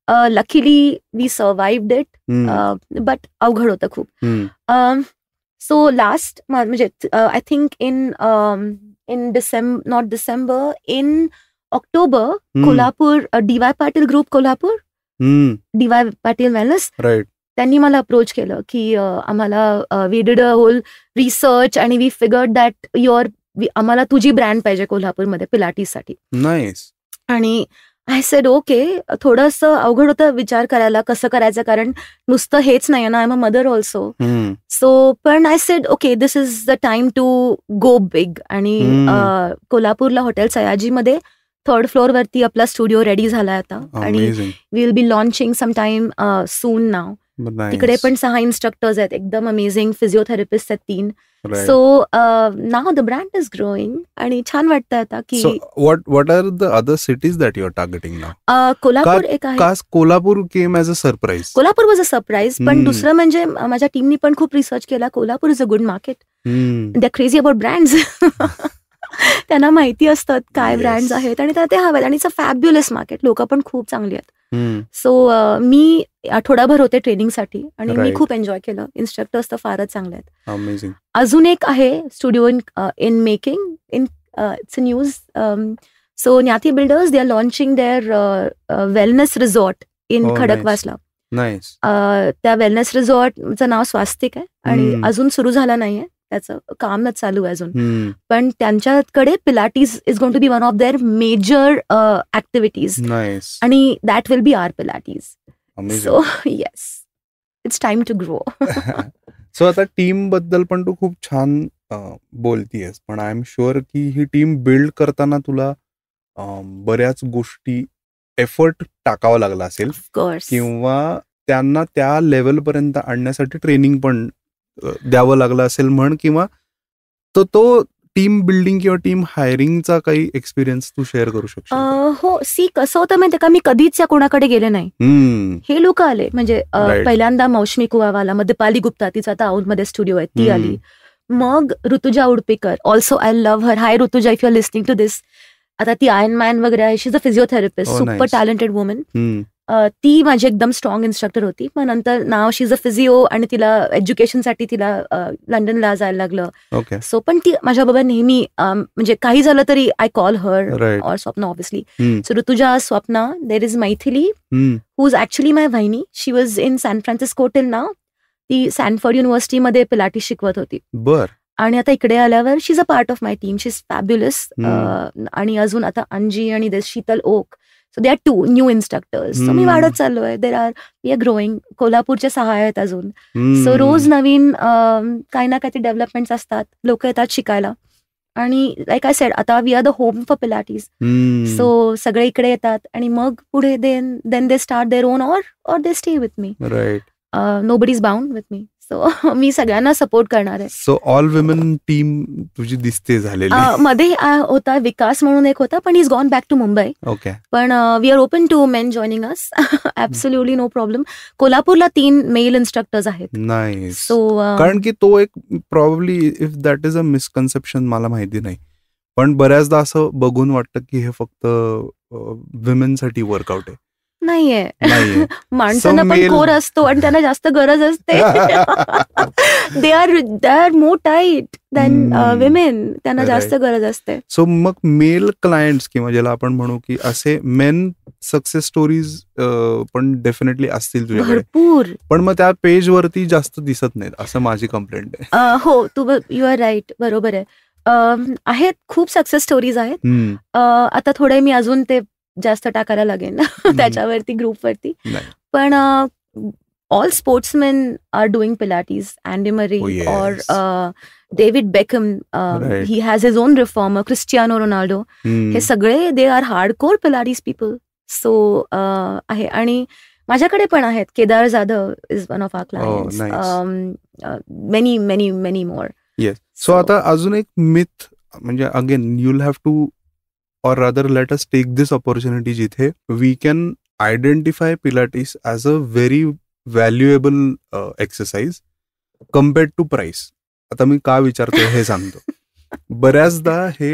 [SPEAKER 2] Luckily we survived it. But अवघड होतं खूप. सो लास्ट, म्हणजे I think in December, in October, Kolhapur, DY Patil Group Kolhapur, DY Patil Wellness,
[SPEAKER 1] right,
[SPEAKER 2] त्यांनी मला अप्रोच केलं की आम्हाला we did a whole research आणि वी फिगर्ड दॅट आम्हाला तुझी ब्रँड पाहिजे कोल्हापूरमध्ये पिलाटीसाठी.
[SPEAKER 1] नाईस.
[SPEAKER 2] आणि आय सेड ओके. थोडंसं अवघड होतं विचार करायला कसं करायचं, कारण नुसतं हेच नाही ना, I am a mother also. So पण I said okay, this is the time to go big. आणि कोल्हापूरला हॉटेल सयाजीमध्ये 3rd फ्लोअरवरती आपला स्टुडिओ रेडी झालाय आता, आणि we will be launching some time soon now. तिकडे पण 6 इन्स्ट्रक्टर्स आहेत, एकदम अमेझिंग फिजिओथेरपिस्ट आहेत 3. So now the brand is growing आणि छान वाटतं आता की.
[SPEAKER 1] What are the other cities that you are targeting now?
[SPEAKER 2] Kolhapur एक आहे.
[SPEAKER 1] Kolhapur came as a surprise.
[SPEAKER 2] Kolhapur was a surprise. पण दुसरं म्हणजे माझ्या टीमनी पण खूप रिसर्च केला. Kolhapur is a good market. They are crazy about brands. त्यांना माहिती असतात काय ब्रँड्स आहेत आणि त्यांना ते हवेत, आणि इट्स अ फॅब्युलस मार्केट. लोक पण खूप चांगली आहेत. सो मी आठवडाभर होते ट्रेनिंगसाठी आणि मी खूप एन्जॉय केलं. इन्स्ट्रक्टर्स तर फारच चांगले आहेत. अजून एक आहे studio in making in it's a news. So Nyati builders they are launching their wellness resort in Khadakwasla. त्या वेलनेस रिसॉर्टचं नाव स्वास्तिक आहे आणि अजून सुरू झालं नाहीये, त्याचं कामच चालू आहे अजून. पण त्यांच्याकडे Pilates is going to be one of their major activities, आणि that will be our Pilates. So yes, it's time to grow.
[SPEAKER 1] So आता टीम बद्दल पण तू खूप छान बोलतीयस, पण आय एम शुअर की ही टीम बिल्ड करताना तुला बऱ्याच गोष्टी एफर्ट टाकावा लागला असेल, किंवा त्यांना त्या लेवलपर्यंत आणण्यासाठी ट्रेनिंग पण द्यावं लागलं असेल म्हण, किंवा तो टीम बिल्डिंग किंवा टीम हायरिंगचा काही एक्सपिरियन्स तू शेअर करू शकशील?
[SPEAKER 2] हो, सी कसं होतं माहितीये का, मी कधीच या कोणाकडे गेले नाही. हे लोक आले, म्हणजे पहिल्यांदा मौसमी कुवावाला, मग दीपाली गुप्ता, तिचा आता औंधमध्ये स्टुडिओ आहे, ती आली. मग Rutuja Udpikar, also I love her. Hi Rutuja, if you are listening to this. आता ती आयर्न मॅन वगैरे आहे, she is a physiotherapist, super talented woman. ती माझी एकदम स्ट्रॉंग इन्स्ट्रक्टर होती. मग नंतर now she is a physio, आणि तिला एज्युकेशनसाठी तिला लंडनला जायला लागलं. सो पण ती माझ्याबरोबर नेहमी, म्हणजे काही झालं तरी आय कॉल हर और Swapna obviously. So Rutuja, Swapna, there is Maithili who is actually my वहिनी. She was in San Francisco till now. ती सॅनफोर्ड युनिव्हर्सिटीमध्ये पिलाटीस शिकवत होती. आणि आता इकडे आल्यावर she is a part of my team. She is fabulous. आणि अजून आता अंजी आणि this Sheetal Oak. So they are 2 new instructors. So मी वाढत चाललोय. We are growing. कोल्हापूरचे 6 आहेत अजून. सो रोज नवीन काही ना काही डेव्हलपमेंट्स असतात. लोक येतात शिकायला. आणि लाईक आय सेड, आता we are the home for Pilates. So सगळे इकडे येतात आणि मग पुढे then they start their own और they stay with me. Nobody is bound with me. So मी सगळ्यांना सपोर्ट करणार आहे.
[SPEAKER 1] सो ऑल विमेन टीम तुझी दिसते झालेली.
[SPEAKER 2] मध्ये होता विकास म्हणून एक होता, पण is gone back to Mumbai. पण we are open to men joining us. Absolutely no problem. कोल्हापूरला 3 मेल इन्स्ट्रक्टर्स आहेत.
[SPEAKER 1] नाईस. सो कारण की तो एक probably, if that is a misconception, मला माहिती नाही, पण बऱ्याचदा असं बघून वाटतं की हे फक्त विमेनसाठी वर्कआउट आहे.
[SPEAKER 2] नाहीये. माणसांना पण कोर असतो आणि त्यांना जास्त गरज असते. They are more tight than women. त्यांना जास्त गरज असते.
[SPEAKER 1] सो मग मेल क्लायंट्स, किंवा ज्याला आपण म्हणू की असे मेन सक्सेस स्टोरीज पण डेफिनेटली असतील तुझ्याकडे
[SPEAKER 2] भरपूर,
[SPEAKER 1] पण मग त्या पेज वरती जास्त दिसत नाहीत, असं माझी कंप्लेंट आहे.
[SPEAKER 2] हो, यू आर राईट, बरोबर आहे. आहेत खूप सक्सेस स्टोरीज आहेत. आता थोडे मी अजून ते जास्त टाकायला लागेल त्याच्यावरती, ग्रुपवरती. पण all sportsman are doing Pilates. Andy Murray और David Beckham, he has his own reformer. Cristiano Ronaldo, हे सगळे they are hardcore Pilates people. So आहे. आणि माझ्याकडे पण आहेत. Kedar Jadhav is one of our clients. Many many many more.
[SPEAKER 1] Yes. So आता अजून एक मिथ, म्हणजे again you will have to, or rather let us take this opportunity जिथे we can identify Pilates as a very valuable exercise compared to price. आता मी का विचारतोय हे सांगतो. बऱ्याचदा हे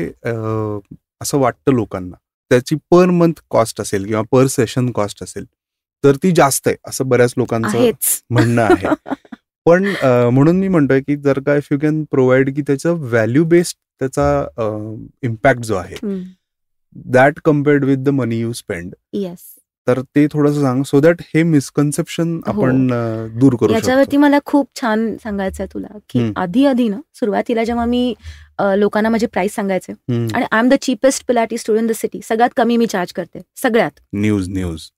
[SPEAKER 1] असं वाटतं लोकांना, त्याची पर मंथ कॉस्ट असेल किंवा पर सेशन कॉस्ट असेल तर ती जास्त आहे, असं बऱ्याच लोकांचं म्हणणं आहे. पण म्हणून मी म्हणतोय की जर का इफ यू कॅन प्रोव्हाइड की त्याचं व्हॅल्यू बेस्ड त्याचा इम्पॅक्ट जो आहे, that compared with the money you spend.
[SPEAKER 2] Yes.
[SPEAKER 1] तर ते थोडंसं सांग, सो दॅट हे मिसकन्सेप्शन आपण दूर करू शकतो.
[SPEAKER 2] याच्यावरती मला खूप छान सांगायचं आहे तुला, की आधी ना सुरुवातीला जेव्हा मी लोकांना माझे प्राइस सांगायचे, आणि I am the cheapest Pilates studio in the city, सगळ्यात कमी मी चार्ज करते सगळ्यात.
[SPEAKER 1] News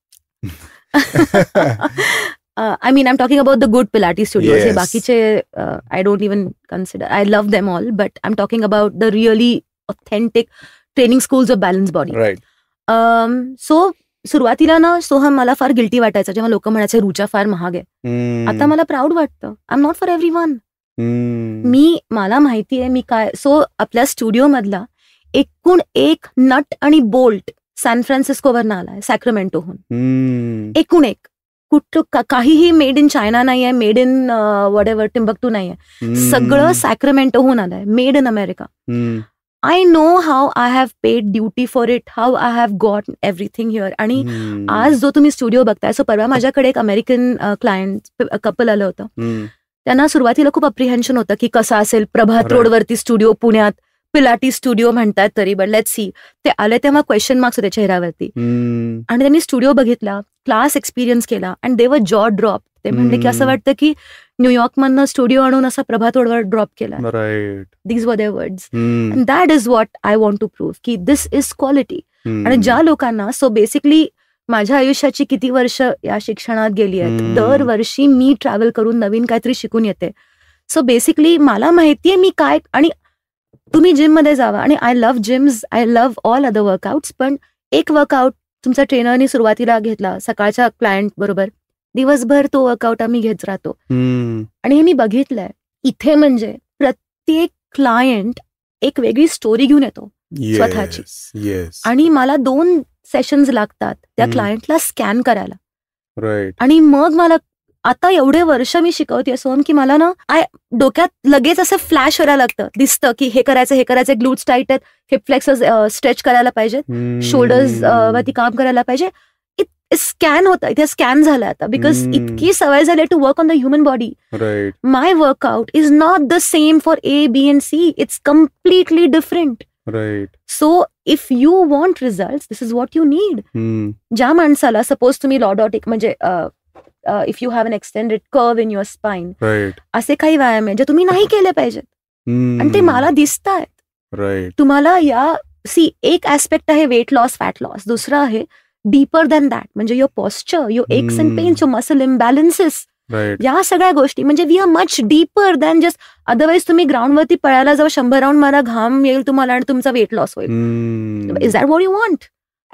[SPEAKER 2] I mean, I'm talking about the good Pilates studios. Yes. बाकीचे I don't even consider. I love them all, but I'm talking about the really authentic training schools of balanced body.
[SPEAKER 1] Right.
[SPEAKER 2] So सुरुवातीला ना सोहम मला फार गिल्टी वाटायचं जेव्हा लोक म्हणायचे रुचा फार महाग आहे. आता मला प्राऊड वाटतं. I am not for everyone. मला माहिती आहे मी काय. सो आपल्या स्टुडिओ मधला एकूण एक नट आणि बोल्ट सॅन फ्रान्सिस्कोवरनं आलाय, सॅक्रामेंटोहून. एकूण एक. कुठं काहीही मेड इन चायना नाहीये, मेड इन व्हॉटएव्हर टिम्बक्टू नाहीये, सगळं सॅक्रामेंटोहून आलंय, made in America. I know how I have paid duty for it, how I have got everything here. आणि आज जो तुम्ही स्टुडिओ बघताय, सो परवा माझ्याकडे एक अमेरिकन क्लायंट कपल आलं होतं. त्यांना सुरुवातीला खूप अप्रिहेन्शन होतं की कसं असेल प्रभात रोडवरती स्टुडिओ, पुण्यात पिलाटीज स्टुडिओ म्हणतात तरी, बट लेट्स सी. ते आले तेव्हा क्वेश्चन मार्क्स होते चेहऱ्यावरती, आणि त्यांनी स्टुडिओ बघितला, क्लास एक्सपिरियन्स केला, अँड दे वर जॉ ड्रॉप. ते म्हणले की असं वाटतं की न्यूयॉर्क मधनं स्टुडिओ आणून असा प्रभात रोडवर ड्रॉप केला. These were their words, and that is what I want to prove की दिस इज क्वालिटी. आणि ज्या लोकांना, सो बेसिकली माझ्या आयुष्याची किती वर्ष या शिक्षणात गेली आहेत, दरवर्षी मी ट्रॅव्हल करून नवीन काहीतरी शिकून येते. सो बेसिकली मला माहितीये मी काय. आणि तुम्ही जिम मध्ये जावा, आणि I love gyms, I love all other workouts, पण एक वर्कआउट तुमचा ट्रेनरनी सुरुवातीला घेतला सकाळच्या क्लायंट बरोबर, दिवसभर तो वर्कआउट आम्ही घेत राहतो. आणि हे मी बघितलंय इथे, म्हणजे प्रत्येक क्लायंट एक वेगळी स्टोरी घेऊन येतो स्वतःची. आणि मला 2 सेशन्स लागतात त्या क्लायंटला स्कॅन करायला. आणि मग मला आता एवढे वर्ष मी शिकवते सोहम की मला ना डोक्यात लगेच असं फ्लॅश व्हायला लागतं, दिसतं की हे करायचं, ग्लूट्स टाईट आहेत, हिप फ्लेक्सर्स स्ट्रेच करायला पाहिजेत, शोल्डर्स वरती काम करायला पाहिजे. स्कॅन होतं, इथे स्कॅन झालं आता, बिकॉज इतकी सवय झाली to work on the human body. My workout is not the same for A, B and C. It's completely different. So if you want result, this is what you need. ज्या माणसाला सपोज तुम्ही लॉर्डॉटिक म्हणजे if you have an extended curve in your spine, असे काही व्यायाम आहे जे तुम्ही नाही केले पाहिजेत, आणि ते मला दिसत आहेत. तुम्हाला या एक ऍस्पेक्ट आहे वेट लॉस, फॅट लॉस. दुसरं आहे डीपर दॅन दॅट, म्हणजे your posture, your aches and pains, your muscle imbalances, या सगळ्या गोष्टी. म्हणजे we are much deeper than just. Otherwise तुम्ही ग्राउंडवरती पळायला जाऊ, 100 राऊंड मारा, घाम येईल तुम्हाला आणि तुमचा वेट लॉस होईल. Is that what you want?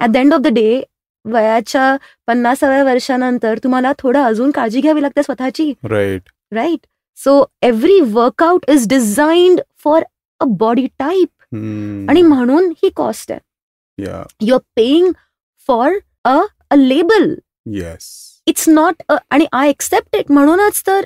[SPEAKER 2] At the end of the day, वयाच्या 50व्या वर्षानंतर तुम्हाला थोडं अजून काळजी घ्यावी लागते स्वतःची. Right. So every workout is designed for a body type, आणि म्हणून ही कॉस्ट आहे. You are paying for a label. It's not आणि आय एक्सेप्ट इट. म्हणूनच तर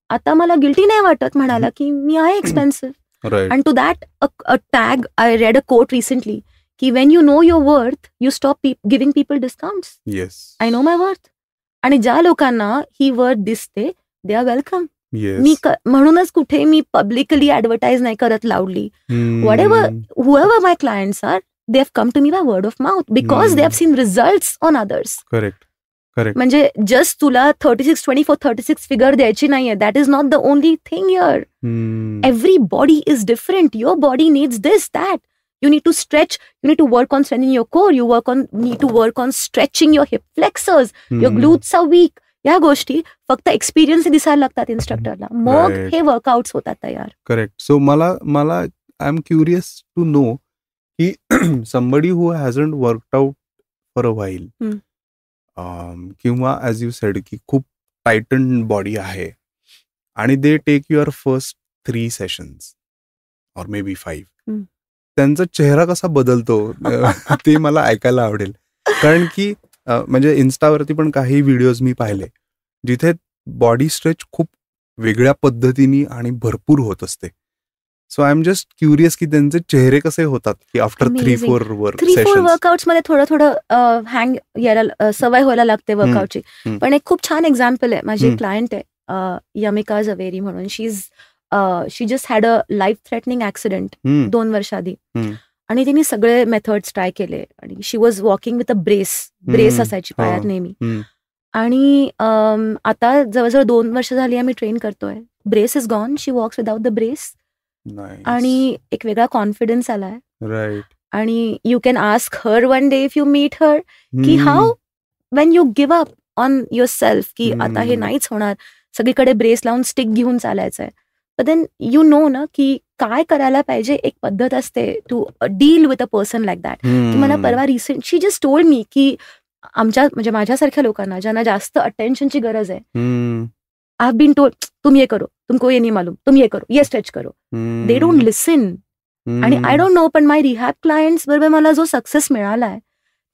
[SPEAKER 2] आता मला गिल्टी नाही वाटत म्हणाला की मी आहे expensive. And to that a tag, I read a quote recently की when you know your worth, you stop giving people discounts.
[SPEAKER 1] Yes.
[SPEAKER 2] I know my worth. आणि ज्या लोकांना ही वर्थ दिसते, they are welcome. मी म्हणूनच कुठे मी पब्लिकली ऍडव्हर्टाईज नाही करत लाऊडली. whoever my clients are, they have come to me by word of mouth because they have seen results on others.
[SPEAKER 1] Correct.
[SPEAKER 2] म्हणजे जस्ट तुला 36 फिगर द्यायची नाहीये. That is not the only thing here. Every body is different. Your body needs this, that. You need to stretch, you need to work on strengthening your core, need to work on stretching your hip flexors, your glutes are weak. या गोष्टी फक्त एक्सपिरियन्स दिसायला लागतात इन्स्ट्रक्टरला, मग हे वर्कआउट्स होतात तयार.
[SPEAKER 1] करेक्ट. सो मला I am curious to know की somebody who hasn't worked out for a while, किंवा ॲज यू सेड की खूप टायटन बॉडी आहे, आणि they take your first 3 sessions or maybe बी 5, त्यांचा चेहरा कसा बदलतो ते मला ऐकायला आवडेल. कारण की म्हणजे इन्स्टावरती पण काही व्हिडिओज मी पाहिले जिथे बॉडी स्ट्रेच खूप वेगळ्या पद्धतीने आणि भरपूर होत असते. So I am just curious की त्यांचे चेहरे कसे होतात की आफ्टर 3-4
[SPEAKER 2] वर्कआउट्स मध्ये थोडं हँग यायला सवय व्हायला लागते वर्कआउटची. पण एक खूप छान एक्झाम्पल आहे. माझी क्लायंट आहे यमिका झवेरी म्हणून. She just had a life threatening accident 2 वर्ष आधी, आणि तिने सगळे मेथड्स ट्राय केले आणि she was walking with a brace असायची पायात नेहमी. आणि आता जवळजवळ 2 वर्ष झाली आम्ही ट्रेन करतोय. Brace is gone, she walks without the brace. आणि एक वेगळा कॉन्फिडन्स आलाय.
[SPEAKER 1] राईट.
[SPEAKER 2] आणि you can ask her one day if you meet her की how when you give up on yourself की आता हे नाहीच होणार, सगळीकडे ब्रेस लावून स्टिक घेऊन चालायचंय. बट देन यू नो ना की काय करायला पाहिजे. एक पद्धत असते to deal with a person like that. की मला परवा recent she just told me की म्हणजे माझ्यासारख्या लोकांना ज्यांना जास्त अटेन्शनची गरज आहे, आय हॅव बीन टोल्ड तुम ये करो, तुमको ये नहीं मालूम, तुम ये करो, ये स्ट्रेच करो. दे डोंट लिसन. आणि आय डोंट नो, पण माय रिहॅब क्लायंट्स बरोबर मला जो सक्सेस मिळालाय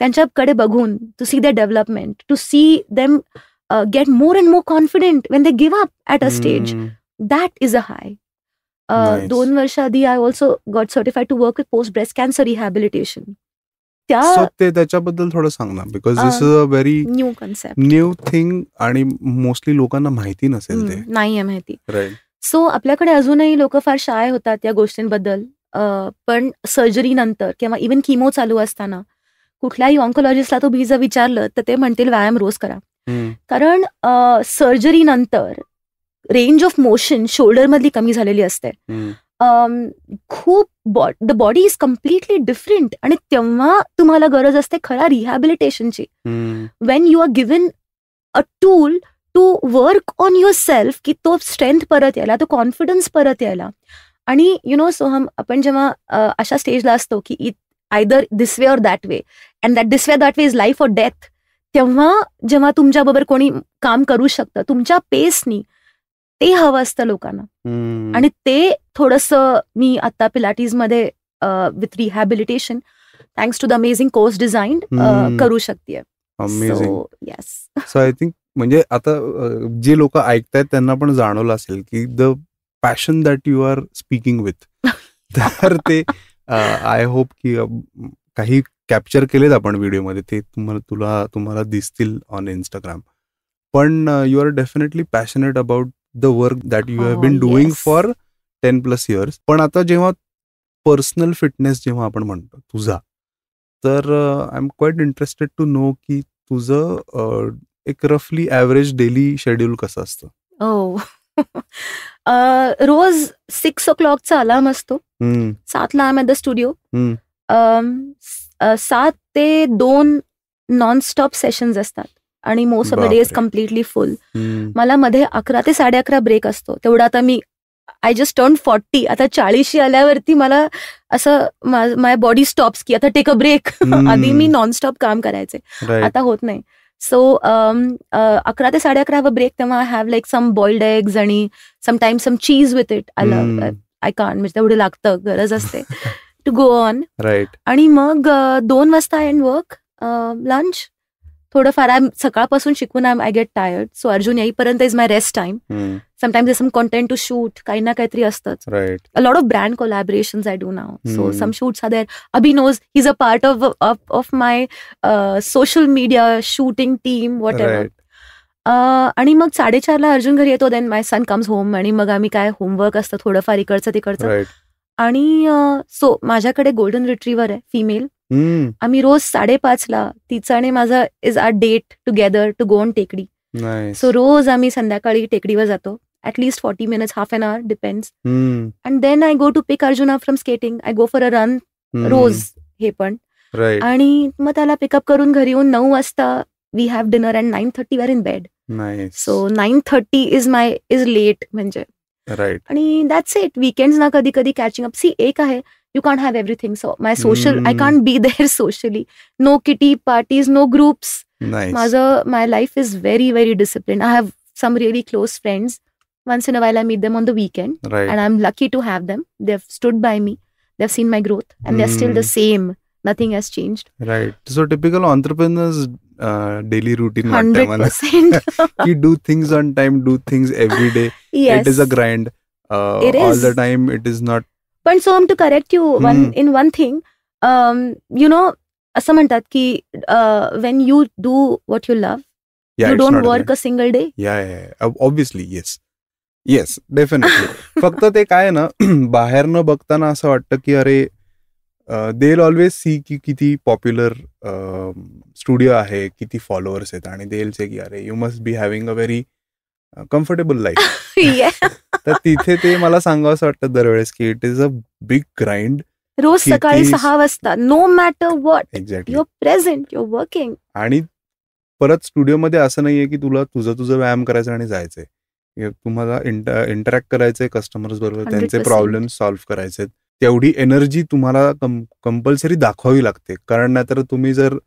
[SPEAKER 2] त्यांच्याकडे बघून, to see their development, to see them get more and more confident when they give up at a stage, that is a high. 2 वर्ष आधी I also got certified to work with post breast cancer rehabilitation.
[SPEAKER 1] त्याच्याबद्दल थोडं सांग ना, because this is a very
[SPEAKER 2] new concept,
[SPEAKER 1] new thing आणि मोस्टली लोकांना माहिती नसेल, ते
[SPEAKER 2] नाहीये माहिती.
[SPEAKER 1] राईट.
[SPEAKER 2] सो आपल्याकडे अजूनही लोक फार शाय होतात या गोष्टींबद्दल. पण सर्जरी नंतर किंवा इव्हन किमो चालू असताना कुठल्याही ऑन्कोलॉजिस्टला तो जर विचारलं तर ते म्हणतील व्यायाम रोज करा. कारण सर्जरी नंतर रेंज ऑफ मोशन शोल्डर मधली कमी झालेली असते. खूप the body is completely different. आणि तेव्हा तुम्हाला गरज असते खऱ्या रिहॅबिलिटेशनची. When you are given a tool to work on yourself, की तो स्ट्रेंथ परत यायला, तो कॉन्फिडन्स परत यायला. आणि यु नो सोहम, आपण जेव्हा अशा स्टेजला असतो की either this way or that way, and that this way that way is life or death, तेव्हा जेव्हा तुमच्याबरोबर कोणी काम करू शकतं तुमच्या पेसनी, ते हवं असतं लोकांना. आणि ते थोडंसं मी आता पिलाटीजमध्ये with rehabilitation thanks to the amazing course design करू शकते.
[SPEAKER 1] सो आय थिंक म्हणजे आता जे लोक ऐकतायत त्यांना पण जाणवलं असेल की the passion that you are speaking with, तर ते आय होप की काही कॅप्चर केलेत आपण व्हिडिओमध्ये, ते तुम्हाला दिसतील ऑन इंस्टाग्राम. पण you are definitely passionate about the work that you have been doing for 10+ years. पण आता जेव्हा पर्सनल फिटनेस जेव्हा आपण म्हणतो तुझा, तर I am quite interested to know की तुझं एक रफली ॲव्हरेज डेली शेड्यूल कसं असतं?
[SPEAKER 2] रोज 6 o'clockचा अलार्म असतो. 7ला I am at the studio. 7 ते 2 नॉनस्टॉप सेशन्स असतात आणि most of the day is completely full. मला मध्ये 11 ते 11:30 ब्रेक असतो. तेवढा आता मी आय जस्ट टर्न 40. आता 40 आल्यावरती मला असं माय बॉडी स्टॉप्स की आता टेक अ ब्रेक. आधी मी नॉनस्टॉप काम करायचे, आता होत नाही. सो 11 ते 11:30 हॅव अ ब्रेक. तेव्हा I have like some boiled eggs आणि sometimes some cheese with it. I can't, म्हणजे तेवढं लागतं, गरज असते टू गो ऑन. आणि मग 2 वाजता एंड वर्क, लंच, थोडंफार सकाळपासून शिकवून I get tired. So Arjun येईपर्यंत is my rest time. Sometimes some content to shoot, काही ना काहीतरी असतंच. A lot of brand collaborations I do now. So some shoots are there. Abhi knows, he is a part of my social media shooting team, whatever. आणि मग 4:30ला अर्जुन घरी येतो. Then my son comes home आणि मग आम्ही काय होमवर्क असतं थोडंफार इकडचं तिकडचं. आणि सो माझ्याकडे गोल्डन रिट्रीव्हर आहे, फिमेल. आम्ही रोज 5:30ला तिचा आणि माझा is our date together to go on टेकडी. सो रोज आम्ही संध्याकाळी टेकडीवर जातो. At least 40 minutes, half an hour, depends. And then I go to pick Arjun up from skating. I go for a run रोज, हे पण. आणि मग त्याला पिकअप करून घरी येऊन 9 वाजता we have dinner and 9:30 we are in bed. So 9:30 is late म्हणजे. आणि दॅट्स इट. वीकेंड्स ना कधी कधी कॅचिंग अप. सी एक आहे, you can't have everything. So my social, I can't be there socially. No kitty parties, no groups. My life is very, very disciplined. I have some really close friends. Once in a while I meet them on the weekend. And I'm lucky to have them. They've stood by me. They've seen my growth. And they're still the same. Nothing has changed.
[SPEAKER 1] Right. So typical entrepreneurs daily routine.
[SPEAKER 2] 100%.
[SPEAKER 1] You do things on time, do things every day.
[SPEAKER 2] Yes.
[SPEAKER 1] It is a grind.
[SPEAKER 2] It is.
[SPEAKER 1] All the time it is not.
[SPEAKER 2] पण so to correct you in one thing, you know, असं म्हणतात की when you do what you love, you don't work a single day.
[SPEAKER 1] Yeah. Obviously, yes, definitely. फक्त ते काय ना, बाहेर न बघताना असं वाटतं की अरे दे विल ऑलवेज सी की किती पॉप्युलर स्टुडिओ आहे, किती फॉलोअर्स आहेत, आणि दे विल से की अरे you must be having a very comfortable life. तर तिथे ते मला सांगावं असं वाटतं दरवेळेस की it is a big grind.
[SPEAKER 2] रोज सकाळी 6 वाजता, no matter what,
[SPEAKER 1] exactly,
[SPEAKER 2] your present, your working.
[SPEAKER 1] आणि परत स्टुडिओमध्ये असं नाहीये की तुला तुझं व्यायाम करायचं आणि जायचंय. तुम्हाला इंटरॅक्ट करायचंय कस्टमर्स बरोबर, त्यांचे
[SPEAKER 2] 100%.
[SPEAKER 1] प्रॉब्लेम सॉल्व्ह करायचे. तेवढी एनर्जी तुम्हाला कंपल्सरी दाखवावी लागते, कारण नाहीतर तुम्ही जर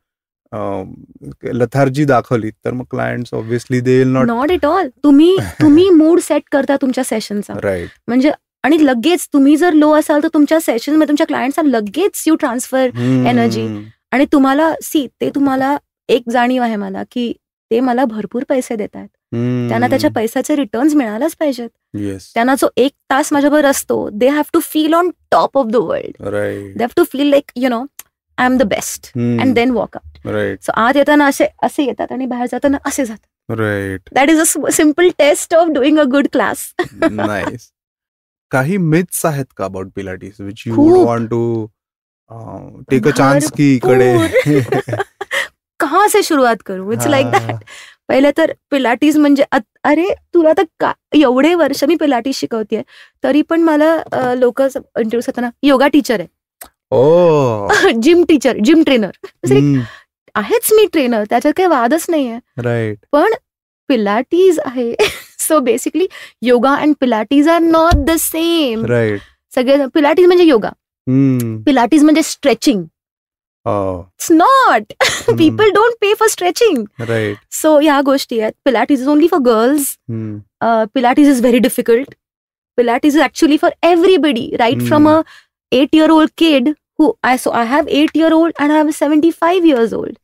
[SPEAKER 1] लथार्जी दाखवली तर मग clients obviously they will
[SPEAKER 2] not at all. तुम्ही मूड सेट करता तुमच्या सेशनचा.
[SPEAKER 1] राईट.
[SPEAKER 2] म्हणजे आणि लगेच तुम्ही जर लो असाल तर तुमच्या सेशन मध्ये तुमच्या क्लायंटचा लगेच यू ट्रान्सफर एनर्जी. आणि तुम्हाला ते तुम्हाला एक जाणीव आहे मला की ते मला भरपूर पैसे देत आहेत, त्यांना त्याच्या पैशाचे रिटर्न्स मिळायलाच पाहिजेत. त्यांना जो 1 तास माझ्याबरोबर असतो, they have to feel on top of the world. They have to feel like you know I am the best and then walk up. सो आत येताना असे येतात आणि बाहेर जाताना असे जातात.
[SPEAKER 1] Right.
[SPEAKER 2] That is a simple test of doing a good class.
[SPEAKER 1] Nice. काही मिथ्स आहेत का about Pilates which you would want to take a chance की इकडे
[SPEAKER 2] कहाँ से शुरुआत करू? It's like that. पहिले तर पिलाटीज म्हणजे अरे तुला तर एवढे वर्ष मी पिलाटीज शिकवतेय तरी पण मला लोक इंट्रोड्यूस करताना योगा टीचर आहे, जिम टीचर, जिम ट्रेनर. आहेच मी ट्रेनर, त्याच्यात काही वादच नाहीये.
[SPEAKER 1] राईट.
[SPEAKER 2] पण पिलाटीज आहे. So basically yoga and Pilates are not the same.
[SPEAKER 1] Right.
[SPEAKER 2] सगळे पिलाटीज म्हणजे योगा, पिलाटीज म्हणजे stretching. It's not. People don't pay for stretching.
[SPEAKER 1] Right.
[SPEAKER 2] So ह्या गोष्टी आहेत. Pilates is only for girls. Pilates is very difficult. Pilates is actually for everybody, right from a 8-year-old kid who I have 8-year-old and I have a 75 years old.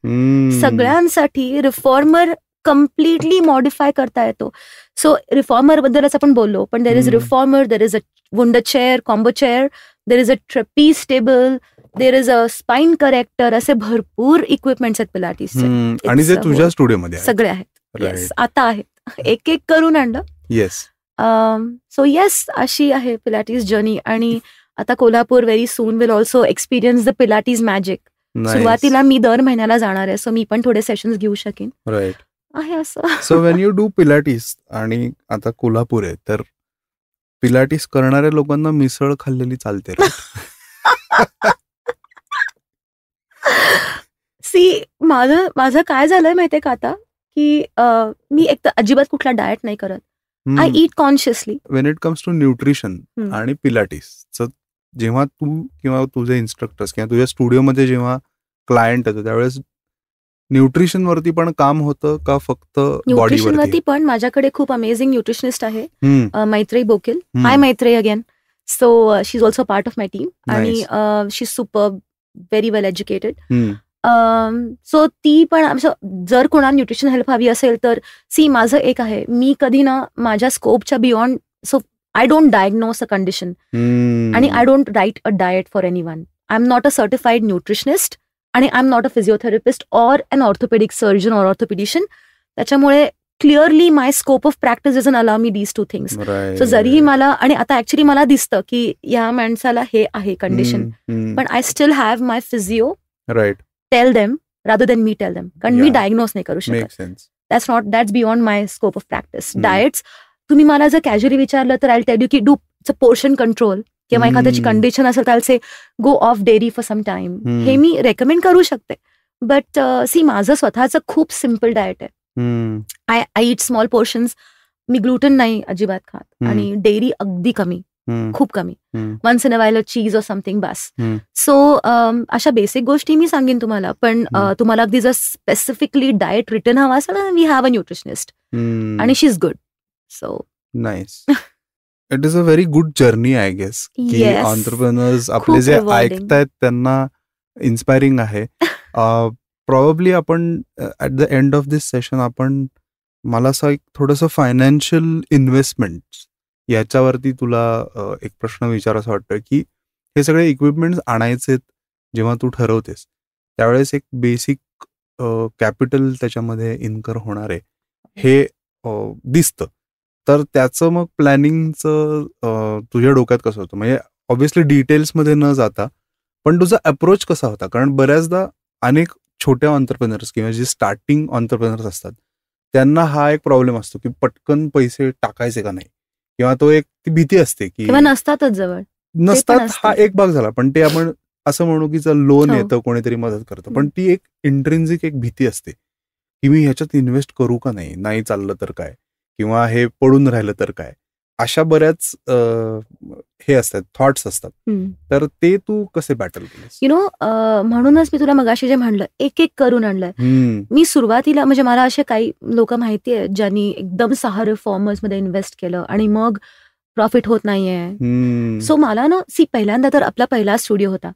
[SPEAKER 2] सगळ्यांसाठी रिफॉर्मर कम्प्लिटली मॉडिफाय करता येतो. सो रिफॉर्मर बद्दलच आपण बोललो, पण there is reformer, there is a wunder chair, combo chair, there is a trapeze table, there is a spine corrector. असे भरपूर इक्विपमेंट्स आहेत पिलाटीसचे.
[SPEAKER 1] आणि ते तुझ्या स्टुडिओमध्ये
[SPEAKER 2] सगळे आहेत. येस, आता आहेत, एक एक करून आणलं.
[SPEAKER 1] येस.
[SPEAKER 2] सो येस, अशी आहे पिलाटीज जर्नी. आणि आता Kolhapur very soon will also experience the Pilates magic. सुरुवातीला मी दर महिन्याला जाणार आहे, सो मी पण थोडे सेशन्स घेऊ शकेन.
[SPEAKER 1] राईट.
[SPEAKER 2] आहे असं.
[SPEAKER 1] सो वेन यू डू पिलाटीस आणि आता कोल्हापूर आहे तर पिलाटीस करणाऱ्या लोकांना मिसळ खाल्लेली चालते.
[SPEAKER 2] सी माझं काय झालंय माहितीये का आता, की मी एक तर अजिबात कुठला डाएट नाही करत. I eat consciously.
[SPEAKER 1] When it comes to nutrition आणि पिलाटीस, जेव्हा तू किंवा तुझे इन्स्ट्रक्टर्स किंवा तुझ्या स्टुडिओमध्ये जेव्हा क्लायंट येतो त्यावेळेस न्यूट्रिशन वरती पण काम होतं का फक्त
[SPEAKER 2] न्यूट्रिशन वरती? पण माझ्याकडे खूप अमेझिंग न्यूट्रिशनिस्ट आहे, Maitreyi Bokil. Hi Maitreyi again. So she is also part of my team आणि she is super very well educated. So ती पण जर कोणाला न्यूट्रिशन हेल्प हवी असेल तर सी माझं एक आहे, मी कधी ना माझ्या स्कोपच्या beyond, so I don't diagnose a condition आणि I don't write a diet for anyone. I am not a certified nutritionist आणि I am not a physiotherapist or an orthopedic surgeon or orthopedician. त्याच्यामुळे clearly my scope of practice doesn't allow me these two things. So जरीही मला, आणि आता ऍक्च्युली मला दिसतं की या माणसाला हे आहे कंडिशन, पण I still have my physio tell them rather than me tell them, कारण मी डायग्नोस नाही करू शकत. That's beyond my scope of practice. Diets तुम्ही मला जर कॅज्युअली विचारलं तर आय टेल यू की डू पोर्शन कंट्रोल, किंवा एखाद्याची कंडिशन असेल तर say go off dairy for some time, हे मी रेकमेंड करू शकते. बट सी माझं स्वतःचं खूप सिम्पल डाएट आहे. I eat small portions. मी ग्लुटन नाही अजिबात खात आणि डेअरी अगदी कमी, खूप कमी. Once in a while cheese or something बस. सो अशा बेसिक गोष्टी मी सांगेन तुम्हाला. पण तुम्हाला अगदी जर स्पेसिफिकली डाएट रिटर्न हवा असेल ना, वी हॅव अ न्यूट्रिशनिस्ट आणि she is good. So nice.
[SPEAKER 1] It is a very good journey I guess, की ऑन्टरप्रेनर्स आपले जे ऐकतायत त्यांना इन्स्पायरिंग आहे. प्रॉबेबली आपण at the end of this session आपण मला असं एक थोडंसं फायनान्शियल इन्व्हेस्टमेंट याच्यावरती तुला एक प्रश्न विचारायचा वाटतं, की हे सगळे इक्विपमेंट्स आणायचे जेव्हा तू ठरवतेस त्यावेळेस एक बेसिक कॅपिटल त्याच्यामध्ये इन्कर होणार आहे हे दिसतं. तर त्याचं मग प्लॅनिंगचं तुझ्या डोक्यात कसं होतं? म्हणजे ऑब्व्हियसली डिटेल्समध्ये न जाता पण तुझा अप्रोच कसा होता? कारण बऱ्याचदा अनेक छोट्या ऑन्टरप्रेनर्स किंवा जे स्टार्टिंग ऑन्टरप्रेनर्स असतात त्यांना हा एक प्रॉब्लेम असतो की पटकन पैसे टाकायचे का नाही, किंवा तो एक ती भीती असते की
[SPEAKER 2] नसतातच जवळ.
[SPEAKER 1] नसतात हा एक भाग झाला, पण ते आपण असं म्हणू की जर लोन येतं कोणीतरी मदत करतं, पण ती एक इंट्रिन्सिक एक भीती असते की मी ह्याच्यात इन्व्हेस्ट करू का नाही चाललं तर काय, किंवा हे पडून राहिलं तर काय, अशा बऱ्याच हे असतात, थॉट्स असतात. तर ते तू कसे बॅटल केलेस?
[SPEAKER 2] म्हणूनच मी तुला मगाशी जे म्हणलं एक एक करून आणलंय. मी सुरुवातीला म्हणजे मला असे काही लोक माहिती आहेत ज्यांनी एकदम 6 रिफॉर्मर्स मध्ये इन्व्हेस्ट केलं आणि मग प्रॉफिट होत नाहीये. सो मला ना पहिल्यांदा तर आपला पहिला स्टुडिओ होता.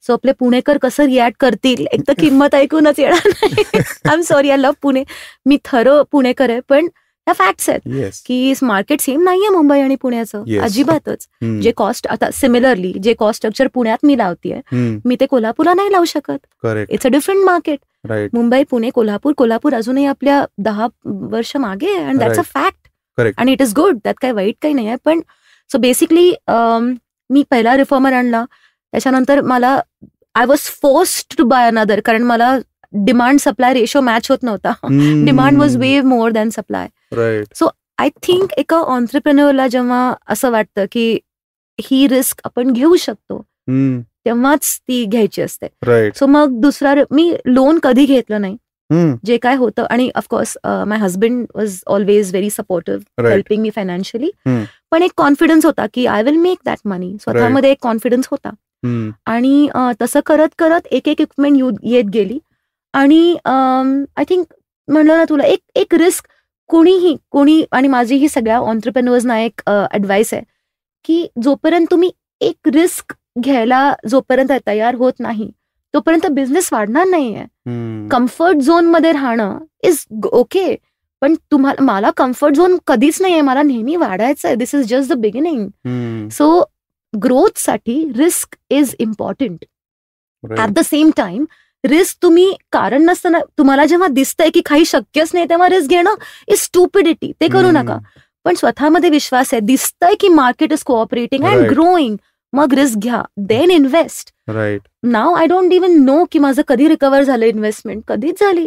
[SPEAKER 2] सो आपले पुणेकर कसं रिॲक्ट करतील, एक तर किंमत ऐकूनच येणार नाही. I am sorry, I love Pune, मी खरं पुणेकर आहे, पण ह्या फॅक्ट्स आहेत की मार्केट सेम नाहीये मुंबई आणि पुण्याचं अजिबातच. जे कॉस्ट आता सिमिलरली जे कॉस्ट स्ट्रक्चर पुण्यात मी लावतीये मी ते कोल्हापूरला नाही लावू शकत. It's a different market. Mumbai, Pune, Kolhapur अजूनही आपल्या 10 वर्ष मागे आहे, अँड दॅट्स अ फॅक्ट. आणि इट इज गुड, त्यात काही वाईट काही नाही आहे. पण सो बेसिकली मी पहिला रिफॉर्मर आणला, त्याच्यानंतर मला I was forced to buy another, कारण मला डिमांड सप्लाय रेशो मॅच होत नव्हता. Demand was way more than supply. So I think एका ऑन्टरप्रेन्योरला जेव्हा असं वाटतं की ही रिस्क आपण घेऊ शकतो तेव्हाच ती घ्यायची असते. सो मग दुसरा मी लोन कधी घेतलं नाही, जे काय होतं. आणि of course my husband was always very supportive, helping me financially. पण एक कॉन्फिडन्स होता की आय विल मेक दॅट मनी, स्वतःमध्ये एक कॉन्फिडन्स होता. आणि तसं करत करत एक एक इक्विपमेंट येत गेली. आणि आय थिंक म्हणलं ना तुला, एक रिस्क कोणी आणि माझी ही सगळ्या ऑन्टरप्रेन्युअर्सना एक ऍडवाइस आहे की जोपर्यंत तुम्ही एक रिस्क घ्यायला जोपर्यंत तयार होत नाही तोपर्यंत बिझनेस वाढणार नाहीये. कम्फर्ट झोन मध्ये राहणं इज ओके, पण मला कम्फर्ट झोन कधीच नाहीये, मला नेहमी वाढायचं आहे. This is just the beginning. So growth साठी risk is important. At the same time risk तुम्ही कारण नसताना तुम्हाला जेव्हा दिसतंय की काही शक्यच नाही तेव्हा रिस्क घेणं इज स्टुपिडिटी, ते करू नका. पण स्वतःमध्ये विश्वास आहे, दिसतंय की market is cooperating and growing, मग रिस्क घ्या, देन इन्व्हेस्ट. नाव आय डोंट इवन नो की माझं कधी रिकव्हर झालं इन्व्हेस्टमेंट, कधीच झाली.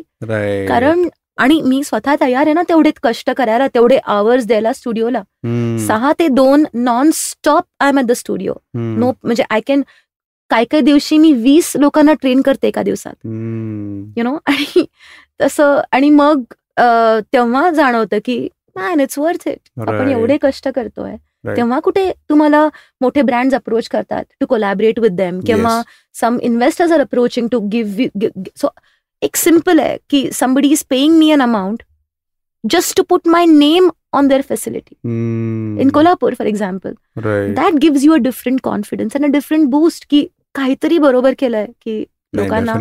[SPEAKER 2] कारण आणि मी स्वतः तयार आहे ना तेवढे कष्ट करायला, तेवढे आवर्स द्यायला स्टुडिओला. 6 ते 2 non stop I am at the studio. No म्हणजे आय कॅन काही दिवशी मी 20 लोकांना ट्रेन करते एका दिवसात, आणि तसं. आणि मग तेव्हा जाणवतं की मॅन इट्स वर्थ इट. आपण एवढे कष्ट करतोय तेव्हा कुठे तुम्हाला मोठे ब्रँड्स अप्रोच करतात टू कोलॅबरेट विथ देम, किंवा some investors are approaching to give. So एक सिम्पल आहे की somebody is paying me an amount just to put my name on their facility in Kolhapur, for example. That gives you a different confidence and a different boost की काहीतरी बरोबर केलंय, की लोकांना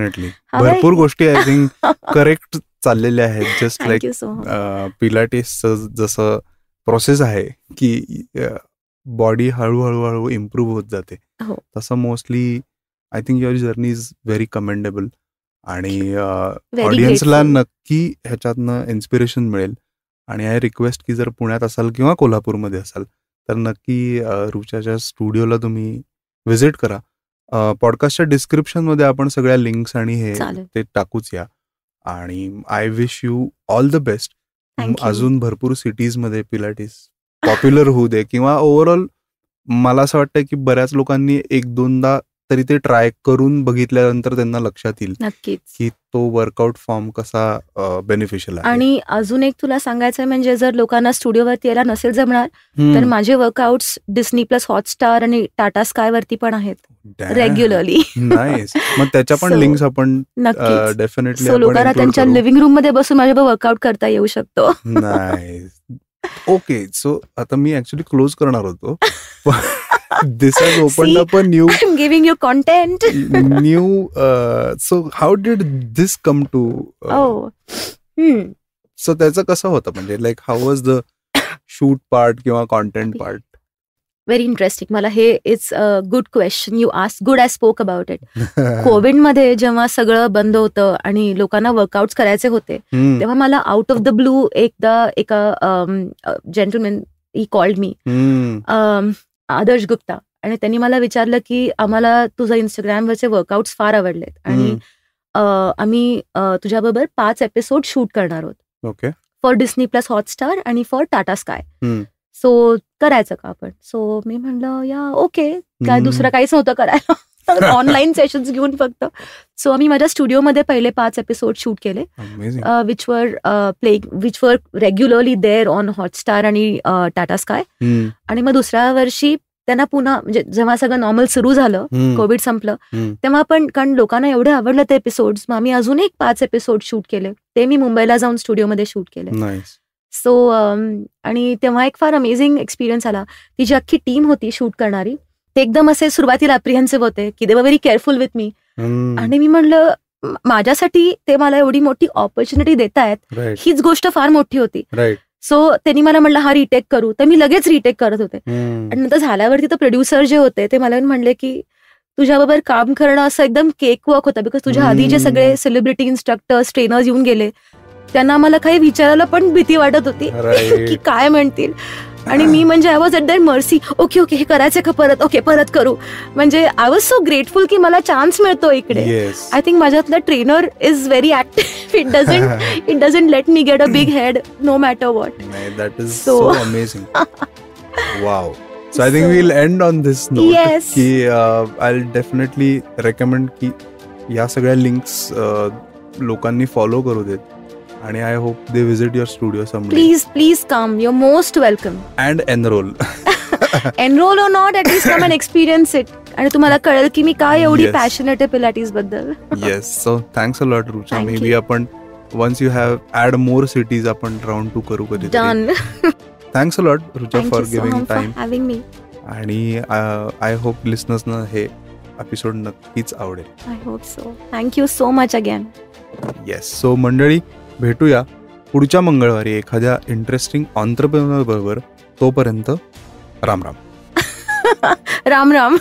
[SPEAKER 1] भरपूर गोष्टी आय थिंक करेक्ट चाललेल्या आहेत. जस्ट लाईक पिलाटेसचं जसं प्रोसेस आहे की बॉडी हळूहळू इम्प्रूव्ह होत जाते, तसं mostly I think your journey is very commendable. आणि ऑडियन्सला नक्की ह्याच्यातनं इन्स्पिरेशन मिळेल. आणि आय रिक्वेस्ट की जर पुण्यात असाल किंवा कोल्हापूरमध्ये असाल तर नक्की रुचाच्या स्टुडिओला तुम्ही व्हिजिट करा. पॉडकास्टच्या डिस्क्रिप्शनमध्ये आपण सगळ्या लिंक्स आणि हे ते टाकूच या. आणि I wish you all the best. अजून भरपूर सिटीजमध्ये पिलाटेस पॉप्युलर होऊ दे, किंवा ओव्हरऑल मला असं वाटतं की बऱ्याच लोकांनी 1-2दा तरी ते ट्राय करून बघितल्यानंतर त्यांना लक्षात येईल नक्कीच की तो वर्कआउट फॉर्म कसा बेनिफिशियल आहे.
[SPEAKER 2] आणि अजून एक तुला सांगायचं आहे, म्हणजे जर लोकांना स्टुडिओवरती यायला नसेल जमणार तर माझे वर्कआउट्स डिस्नी प्लस हॉटस्टार आणि टाटा स्काय वरती पण आहेत रेग्युलरली.
[SPEAKER 1] नाईस. मग त्याच्या पण लिंक्स आपण डेफिनेटली
[SPEAKER 2] लोकांना त्यांच्या लिव्हिंग रूम मध्ये बसून माझ्या वर्कआउट करता येऊ शकतो.
[SPEAKER 1] नाईस. ओके, सो आता मी ऍक्च्युली क्लोज करणार होतो. This has opened up a new.
[SPEAKER 2] I'm giving you content.
[SPEAKER 1] New. So how did this come to? So त्याचं कसं होतं, म्हणजे like how was the shoot part किंवा कॉन्टेंट पार्ट?
[SPEAKER 2] Very interesting. मला हे it's a good question you ask. Good I spoke about it. कोविडमध्ये जेव्हा सगळं बंद होतं आणि लोकांना वर्कआउट्स करायचे होते तेव्हा मला आउट ऑफ द ब्लू एका जेंटलमॅन ही कॉल्ड मी, आदर्श गुप्ता, आणि त्यांनी मला विचारलं की आम्हाला तुझं इंस्टाग्रामवरचे वर्कआउट्स फार आवडलेत आणि आम्ही तुझ्याबरोबर 5 एपिसोड शूट करणार आहोत.
[SPEAKER 1] Okay.
[SPEAKER 2] For Disney plus Hotstar आणि फॉर टाटा स्काय. सो करायचं का आपण? सो मी म्हणलं या ओके, काय दुसरं काहीच नव्हतं करायला, ऑनलाईन सेशन्स घेऊन फक्त. सो आम्ही माझ्या स्टुडिओमध्ये पहिले 5 एपिसोड शूट केले, विच वर रेग्युलरली देअर ऑन हॉटस्टार आणि टाटा स्काय. आणि मग दुसऱ्या वर्षी त्यांना पुन्हा म्हणजे जेव्हा सगळं नॉर्मल सुरू झालं, कोविड संपलं, तेव्हा पण कारण लोकांना एवढे आवडलं ते एपिसोड्स, मग आम्ही अजून एक 5 एपिसोड शूट केले. ते मी मुंबईला जाऊन स्टुडिओमध्ये शूट केले. सो आणि तेव्हा एक फार अमेझिंग एक्सपिरियन्स आला. ती जी अख्खी टीम होती शूट करणारी, ते एकदम असे सुरुवातीला अप्रिहेन्सिव्ह होते की दे वर व्हेरी केअरफुल विथ मी. आणि मी म्हणलं माझ्यासाठी ते मला एवढी मोठी ऑपॉर्च्युनिटी देत आहेत, हीच गोष्ट फार मोठी होती. सो त्यांनी मला म्हणलं हा रिटेक करू, तर मी लगेच रिटेक करत होते. आणि नंतर झाल्यावरती तर प्रोड्युसर जे होते ते मला म्हणले की तुझ्याबरोबर काम करणं असं एकदम केक वॉक होतं, बिकॉज तुझ्या आधी जे सगळे सेलिब्रिटी इन्स्ट्रक्टर्स ट्रेनर्स येऊन गेले त्यांना मला काही विचारायला पण भीती वाटत होती की काय म्हणतील. आणि मी म्हणजे I was at that mercy, okay हे करायचं का परत, ओके परत करू. म्हणजे आय वॉज सो ग्रेटफुल की मला चान्स मिळतो इकडे. आय थिंक माझ्यातला trainer is very active. It doesn't let me get a big head no matter what.
[SPEAKER 1] That is so amazing. Wow. So I think we'll end on this note.
[SPEAKER 2] Yes.
[SPEAKER 1] की I'll definitely recommend की या सगळ्या लिंक्स लोकांनी फॉलो करू देत. आणि I hope they visit your studio someday.
[SPEAKER 2] Please come, your most welcome.
[SPEAKER 1] And enrol
[SPEAKER 2] or not, at least come and experience it. आणि तुम्हाला कळेल की मी काय एवढी पॅशनेट आहे पिलाटीज बद्दल.
[SPEAKER 1] Yes. So thanks a lot Rucha. Maybe आपण once you have add more cities आपण राऊंड 2 करू कधी.
[SPEAKER 2] Done.
[SPEAKER 1] Thanks a lot Rucha for giving time. आणि आय होप लिसनर्सना हे एपिसोड नक्कीच आवडेल.
[SPEAKER 2] I hope so. Thank you so much again.
[SPEAKER 1] Yes. So मंडळी, भेटूया पुढच्या मंगळवारी एखाद्या इंटरेस्टिंग ऑन्ट्रप्रेनर बरोबर. तोपर्यंत राम राम.
[SPEAKER 2] राम राम.